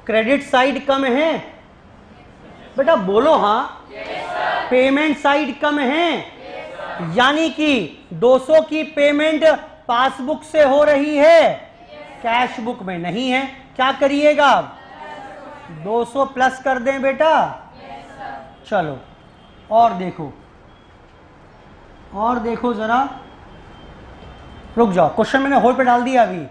क्रेडिट साइड कम है। बेटा बोलो हाँ, पेमेंट साइड कम है, यानी कि 200 की पेमेंट पासबुक से हो रही है, कैश बुक में नहीं है। क्या करिएगा? 200 प्लस कर दें बेटा। चलो और देखो जरा, रुक जाओ, क्वेश्चन मैंने होल्ड पे डाल दिया अभी।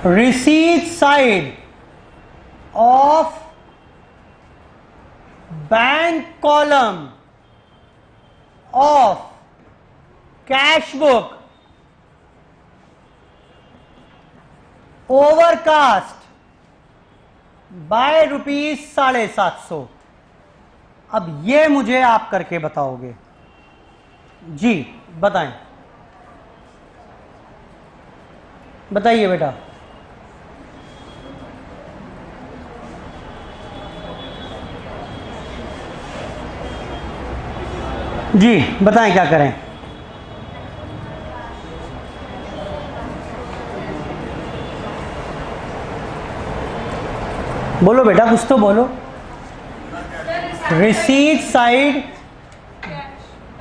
receipt side of bank column of cash book overcast by ₹750। अब ये मुझे आप करके बताओगे जी। बताएं, बताइए बेटा। जी बताएं क्या करें? बोलो बेटा, कुछ तो बोलो। रिसीट साइड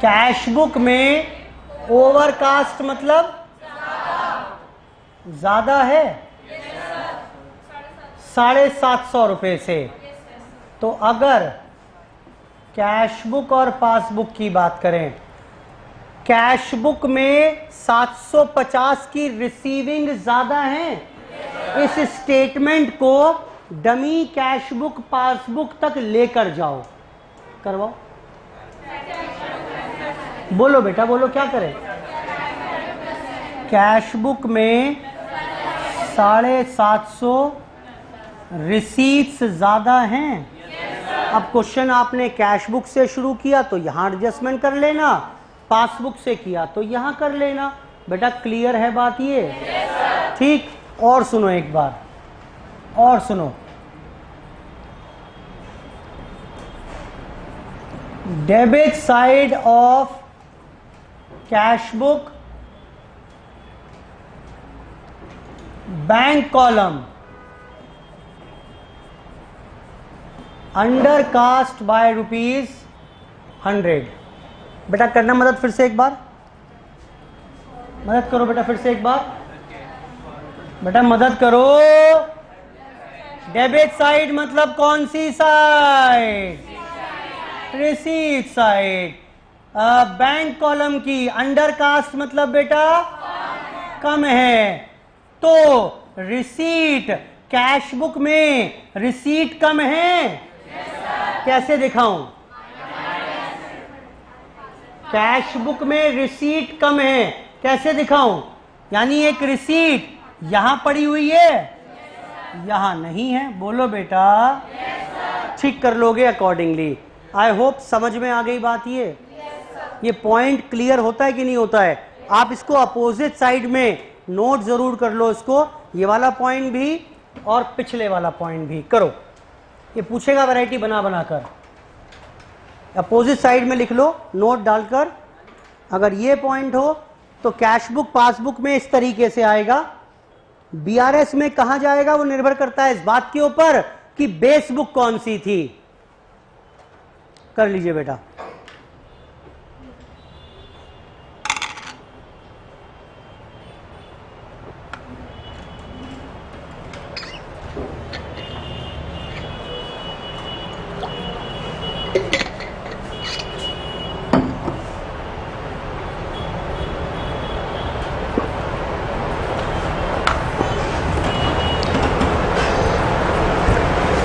कैश बुक में ओवरकास्ट मतलब ज्यादा है, 750 रुपये से। तो अगर कैश बुक और पासबुक की बात करें, कैश बुक में 750 की रिसीविंग ज्यादा है। इस स्टेटमेंट को डमी कैश बुक पासबुक तक लेकर जाओ, करवाओ। बोलो बेटा, बोलो क्या करें? कैश बुक में 750 रिसीट्स ज्यादा हैं। अब क्वेश्चन आपने कैश बुक से शुरू किया तो यहां एडजस्टमेंट कर लेना, पासबुक से किया तो यहां कर लेना। बेटा क्लियर है बात ये? ठीक। और सुनो एक बार, और सुनो। Debit side of cash book bank column under cast by ₹100। बेटा करना मदद फिर से एक बार, मदद करो बेटा फिर से एक बार, बेटा मदद करो। डेबिट साइड मतलब कौन सी side? Receipt side. Bank column की, अंडर कास्ट मतलब बेटा कम है, तो रिसीट कैश बुक में रिसीट कम है, कैसे दिखाऊं? कैश बुक में रिसीट कम है, कैसे दिखाऊं? यानी एक रिसीट यहां पड़ी हुई है, यहां नहीं है, बोलो बेटा, ठीक कर लोगे अकॉर्डिंगली। आई होप समझ में आ गई बात। ये पॉइंट क्लियर होता है कि नहीं होता है? आप इसको अपोजिट साइड में नोट जरूर कर लो, इसको, ये वाला पॉइंट भी और पिछले वाला पॉइंट भी करो। ये पूछेगा वैरायटी बना बनाकर, अपोजिट साइड में लिख लो नोट डालकर। अगर ये पॉइंट हो तो कैश बुक पासबुक में इस तरीके से आएगा, बीआरएस में कहां जाएगा वो निर्भर करता है इस बात के ऊपर कि बेस बुक कौन सी थी। कर लीजिए बेटा।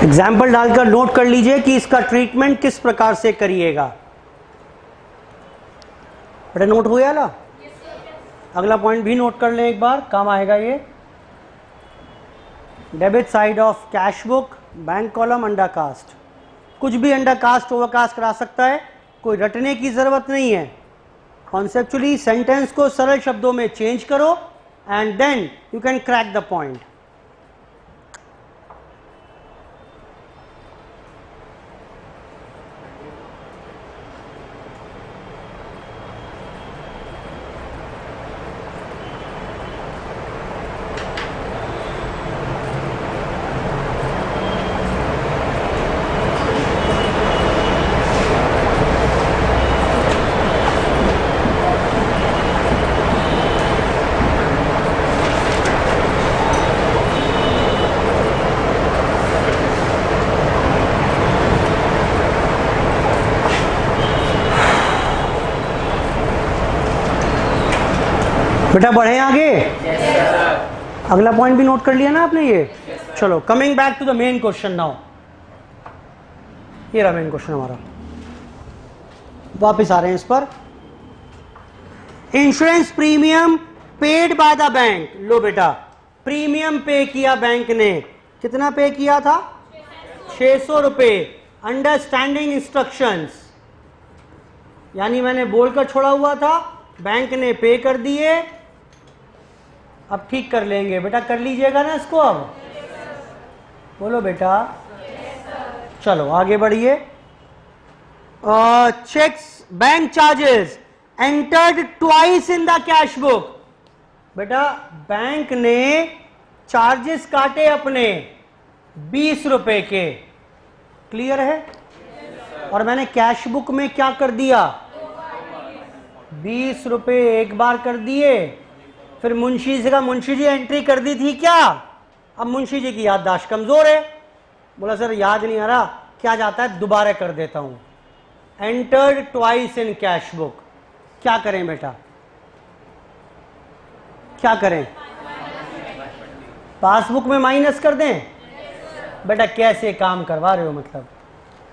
एग्जाम्पल डालकर नोट कर लीजिए कि इसका ट्रीटमेंट किस प्रकार से करिएगा। बड़े नोट हो गया ना? अगला पॉइंट भी नोट कर लें एक बार, काम आएगा ये। Debit side of cash book, bank column, under cast. कुछ भी अंडर कास्ट ओवरकास्ट करा सकता है, कोई रटने की जरूरत नहीं है। कॉन्सेप्चुअली सेंटेंस को सरल शब्दों में चेंज करो and then you can crack the point. बेटा बढ़े आगे। अगला पॉइंट भी नोट कर लिया ना आपने ये? चलो coming back to the main question now. ये रहा मेन क्वेश्चन हमारा, वापस आ रहे हैं इस पर। Insurance premium paid by the bank. लो बेटा, प्रीमियम पे किया बैंक ने, कितना पे किया था? 600 रुपए। अंडरस्टैंडिंग इंस्ट्रक्शंस, यानी मैंने बोलकर छोड़ा हुआ था, बैंक ने पे कर दिए। अब ठीक कर लेंगे बेटा, कर लीजिएगा ना इसको अब? बोलो बेटा। चलो आगे बढ़िए। Cheques bank charges entered twice in the cash book. बेटा बैंक ने चार्जेस काटे अपने 20 रुपए के, क्लियर है? और मैंने कैश बुक में क्या कर दिया? 20 रुपए एक बार कर दिए। फिर मुंशी से कहा, मुंशी जी एंट्री कर दी थी क्या? अब मुंशी जी की याददाश्त कमजोर है, बोला सर याद नहीं आ रहा, क्या जाता है दोबारा कर देता हूं। एंटर्ड ट्वाइस इन कैश बुक, क्या करें बेटा? क्या करें? पासबुक में माइनस कर दें? बेटा कैसे काम करवा रहे हो? मतलब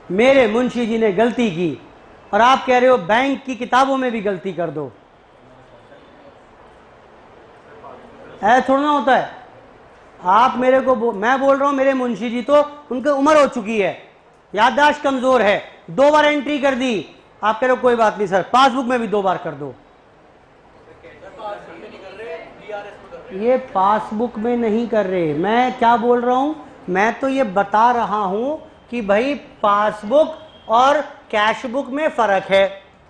मेरे मुंशी जी ने गलती की और आप कह रहे हो बैंक की किताबों में भी गलती कर दो। ऐसा थोड़ा ना होता है। आप मेरे को मैं बोल रहा हूं मेरे मुंशी जी तो उनकी उम्र हो चुकी है, याददाश्त कमजोर है, 2 बार एंट्री कर दी। आप कह रहे हो कोई बात नहीं सर, पासबुक में भी 2 बार कर दो। ये पासबुक में नहीं कर रहे। मैं क्या बोल रहा हूं? मैं तो ये बता रहा हूं कि भाई पासबुक और कैश बुक में फर्क है।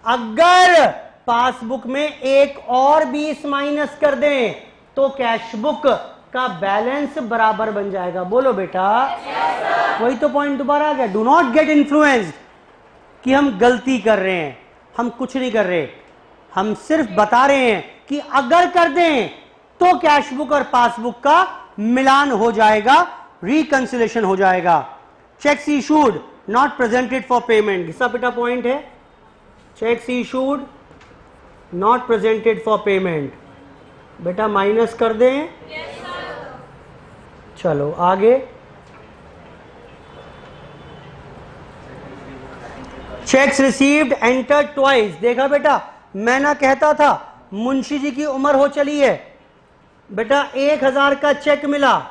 अगर पासबुक में एक और 20 माइनस कर दें तो कैश बुक का बैलेंस बराबर बन जाएगा। बोलो बेटा। वही तो पॉइंट दोबारा आ गया। डू नॉट गेट इन्फ्लुएंस्ड कि हम गलती कर रहे हैं, हम कुछ नहीं कर रहे, हम सिर्फ बता रहे हैं कि अगर कर दें तो कैश बुक और पासबुक का मिलान हो जाएगा, रिकंसिलेशन हो जाएगा। Cheques issued not presented for payment, घिसा पिटा पॉइंट है। Cheques issued not presented for payment, बेटा माइनस कर दें। चलो आगे, चेक्स रिसीव्ड एंटर ट्वाइस। देखा बेटा, मैं ना कहता था मुंशी जी की उम्र हो चली है, बेटा 1000 का चेक मिला,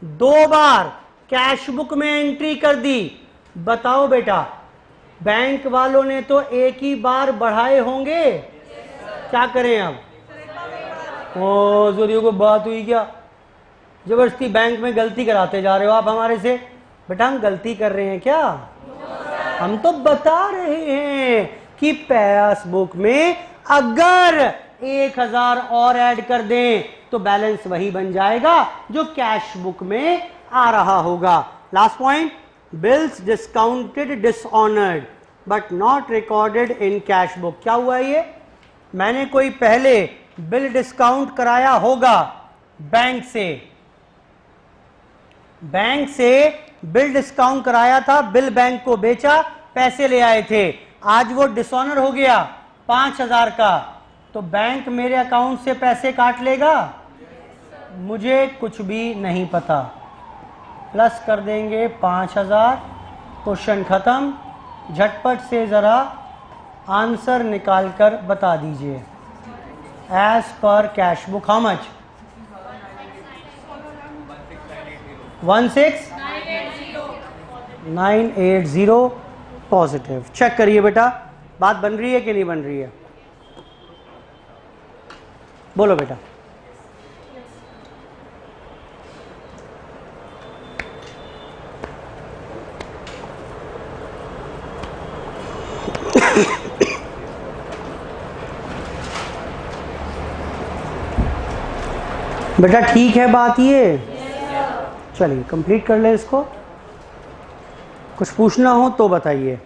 2 बार कैश बुक में एंट्री कर दी। बताओ बेटा, बैंक वालों ने तो एक ही बार बढ़ाए होंगे, क्या करें अब? ओ जोरियों को बात हुई क्या? जबरदस्ती बैंक में गलती कराते जा रहे हो आप हमारे से। बेटा हम गलती कर रहे हैं क्या? हम तो बता रहे हैं कि पासबुक में अगर 1000 और ऐड कर दें तो बैलेंस वही बन जाएगा जो कैश बुक में आ रहा होगा। Last point, bills discounted dishonoured but not recorded in cash book. क्या हुआ ये? मैंने कोई पहले बिल डिस्काउंट कराया होगा बैंक से बिल डिस्काउंट कराया था, बिल बैंक को बेचा, पैसे ले आए थे, आज वो डिसऑनर हो गया 5000 का, तो बैंक मेरे अकाउंट से पैसे काट लेगा? मुझे कुछ भी नहीं पता, प्लस कर देंगे 5000, क्वेश्चन खत्म। झटपट से जरा आंसर निकाल कर बता दीजिए। As per cash book how much? 16980 positive. Check करिए बेटा, बात बन रही है कि नहीं बन रही है? बोलो बेटा। बेटा ठीक है बात ये? चलिए कंप्लीट कर ले इसको। कुछ पूछना हो तो बताइए।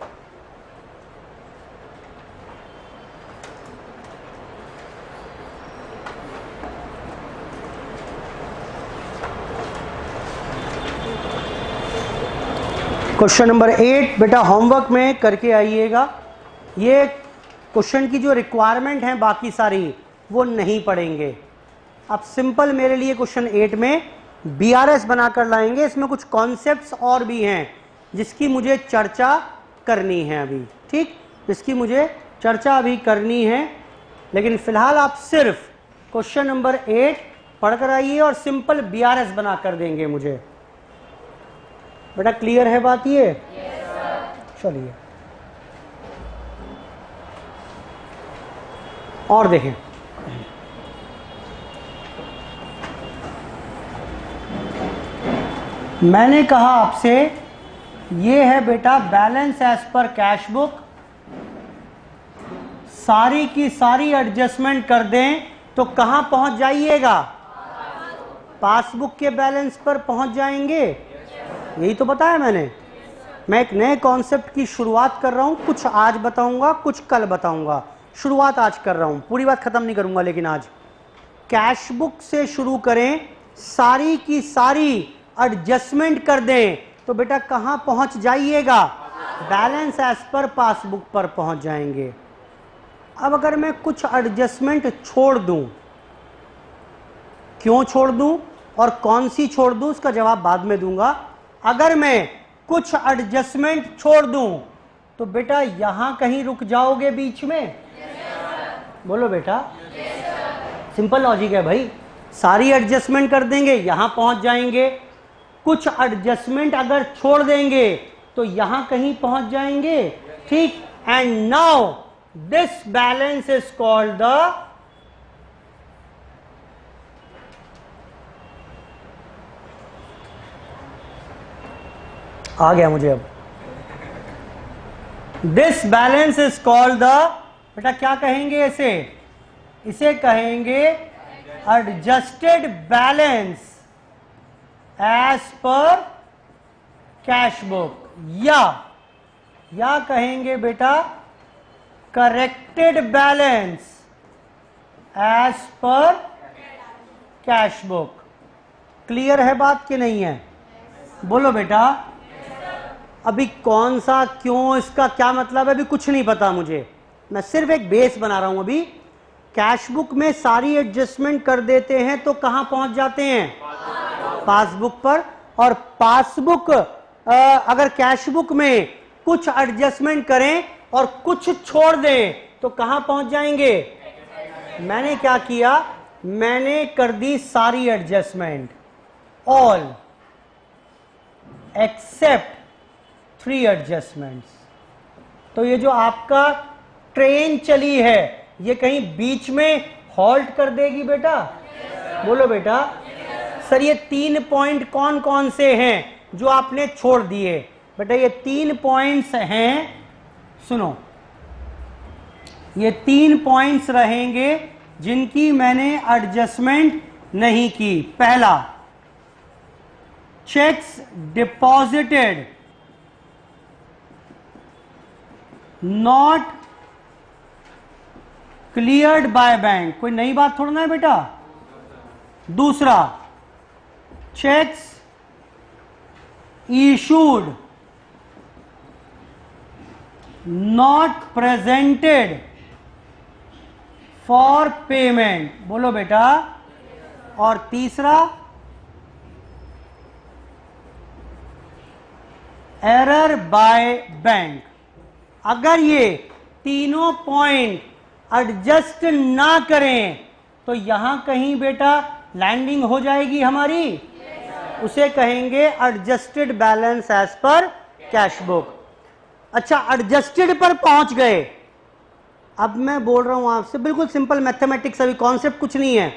क्वेश्चन नंबर 8 बेटा होमवर्क में करके आइएगा। ये क्वेश्चन की जो रिक्वायरमेंट है बाकी सारी वो नहीं पढ़ेंगे। आप सिंपल मेरे लिए क्वेश्चन 8 में BRS बनाकर लाएंगे। इसमें कुछ कॉन्सेप्ट्स और भी हैं जिसकी मुझे चर्चा करनी है अभी, ठीक, जिसकी मुझे चर्चा अभी करनी है। लेकिन फिलहाल आप सिर्फ क्वेश्चन नंबर 8 पढ़कर आइए और सिंपल BRS बना कर देंगे मुझे। बेटा क्लियर है बात ये? चलिए और देखें। मैंने कहा आपसे ये है बेटा balance as per cash book, सारी की सारी एडजस्टमेंट कर दें तो कहां पहुंच जाइएगा? पासबुक के बैलेंस पर पहुंच जाएंगे। यही तो बताया मैंने। मैं एक नए कॉन्सेप्ट की शुरुआत कर रहा हूं, कुछ आज बताऊंगा कुछ कल बताऊंगा। शुरुआत आज कर रहा हूं, पूरी बात खत्म नहीं करूंगा। लेकिन आज कैश बुक से शुरू करें, सारी की सारी एडजस्टमेंट कर दें तो बेटा कहां पहुंच जाइएगा? बैलेंस एज पर पासबुक पर पहुंच जाएंगे। अब अगर मैं कुछ एडजस्टमेंट छोड़ दूं, क्यों छोड़ दूं और कौन सी छोड़ दूं उसका जवाब बाद में दूंगा। अगर मैं कुछ एडजस्टमेंट छोड़ दूं तो बेटा यहां कहीं रुक जाओगे बीच में? बोलो बेटा। सिंपल लॉजिक है भाई। सारी एडजस्टमेंट कर देंगे यहां पहुंच जाएंगे, कुछ एडजस्टमेंट अगर छोड़ देंगे तो यहां कहीं पहुंच जाएंगे, ठीक। And now this balance is called the आ गया मुझे अब। This balance is called the बेटा क्या कहेंगे इसे? इसे कहेंगे adjusted balance as per cash book, या कहेंगे बेटा corrected balance as per cash book. Clear है बात कि नहीं है? बोलो बेटा। अभी कौन सा, क्यों, इसका क्या मतलब है, अभी कुछ नहीं पता मुझे। मैं सिर्फ एक बेस बना रहा हूं अभी। कैश बुक में सारी एडजस्टमेंट कर देते हैं तो कहां पहुंच जाते हैं? पासबुक पर। और पासबुक अगर कैश बुक में कुछ एडजस्टमेंट करें और कुछ छोड़ दें तो कहां पहुंच जाएंगे? मैंने क्या किया, मैंने कर दी सारी एडजस्टमेंट, ऑल एक्सेप्ट 3 एडजस्टमेंट्स। तो ये जो आपका ट्रेन चली है ये कहीं बीच में हॉल्ट कर देगी बेटा? बोलो बेटा। सर ये 3 पॉइंट कौन कौन से हैं जो आपने छोड़ दिए? बेटा ये 3 पॉइंट्स हैं, सुनो, ये 3 पॉइंट्स रहेंगे जिनकी मैंने एडजस्टमेंट नहीं की। पहला, cheques deposited not cleared by bank. कोई नई बात थोड़ा ना है बेटा। दूसरा, cheques issued not presented for payment. बोलो बेटा। और तीसरा, एरर बाय बैंक। अगर ये तीनों पॉइंट एडजस्ट ना करें तो यहां कहीं बेटा लैंडिंग हो जाएगी हमारी। उसे कहेंगे adjusted balance as per cash book. अच्छा, एडजस्टेड पर पहुंच गए। अब मैं बोल रहा हूं आपसे बिल्कुल सिंपल मैथमेटिक्स, अभी कॉन्सेप्ट कुछ नहीं है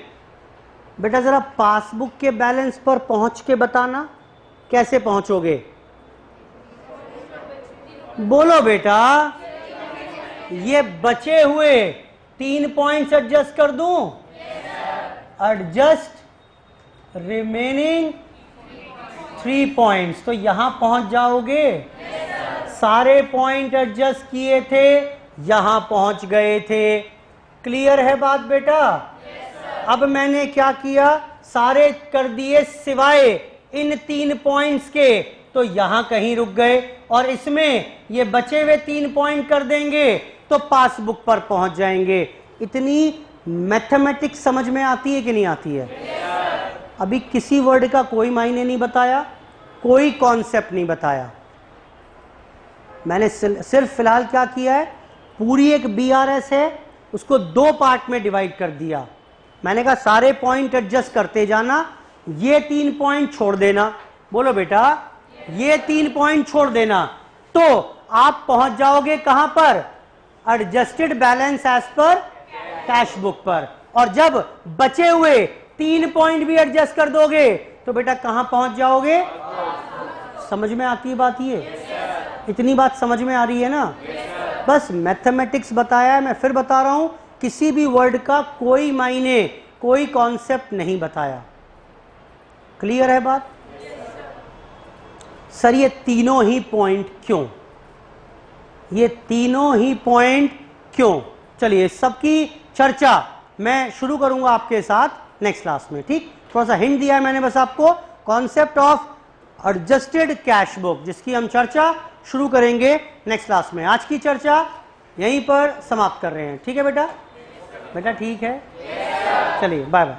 बेटा। जरा पासबुक के बैलेंस पर पहुंच के बताना, कैसे पहुंचोगे? बोलो बेटा। ये बचे हुए 3 पॉइंट्स एडजस्ट कर दूं? एडजस्ट रिमेनिंग 3 पॉइंट्स, तो यहां पहुंच जाओगे। सारे पॉइंट एडजस्ट किए थे, यहां पहुंच गए थे। क्लियर है बात बेटा? अब मैंने क्या किया, सारे कर दिए सिवाय इन 3 पॉइंट्स के, तो यहां कहीं रुक गए। और इसमें ये बचे हुए 3 पॉइंट कर देंगे तो पासबुक पर पहुंच जाएंगे। इतनी मैथमेटिक्स समझ में आती है कि नहीं आती है? अभी किसी वर्ड का कोई मायने नहीं बताया, कोई कॉन्सेप्ट नहीं बताया। मैंने सिर्फ फिलहाल क्या किया है, पूरी एक बीआरएस है उसको 2 पार्ट में डिवाइड कर दिया। मैंने कहा सारे पॉइंट एडजस्ट करते जाना, ये 3 पॉइंट छोड़ देना। बोलो बेटा, ये 3 पॉइंट छोड़ देना, तो आप पहुंच जाओगे कहां पर? Adjusted balance as per cash book पर। और जब बचे हुए 3 पॉइंट भी एडजस्ट कर दोगे तो बेटा कहां पहुंच जाओगे? समझ में आती है बात? ये इतनी बात समझ में आ रही है ना? बस मैथमेटिक्स बताया है, मैं फिर बता रहा हूं, किसी भी वर्ड का कोई मायने, कोई कॉन्सेप्ट नहीं बताया। क्लियर है बात? सर ये तीनों ही पॉइंट क्यों? ये तीनों ही पॉइंट क्यों? चलिए सबकी चर्चा मैं शुरू करूंगा आपके साथ नेक्स्ट क्लास में। ठीक, थोड़ा सा हिंट दिया है मैंने बस आपको, concept of adjusted cash book, जिसकी हम चर्चा शुरू करेंगे नेक्स्ट क्लास में। आज की चर्चा यहीं पर समाप्त कर रहे हैं। ठीक है बेटा? बेटा ठीक है, चलिए बाय बाय।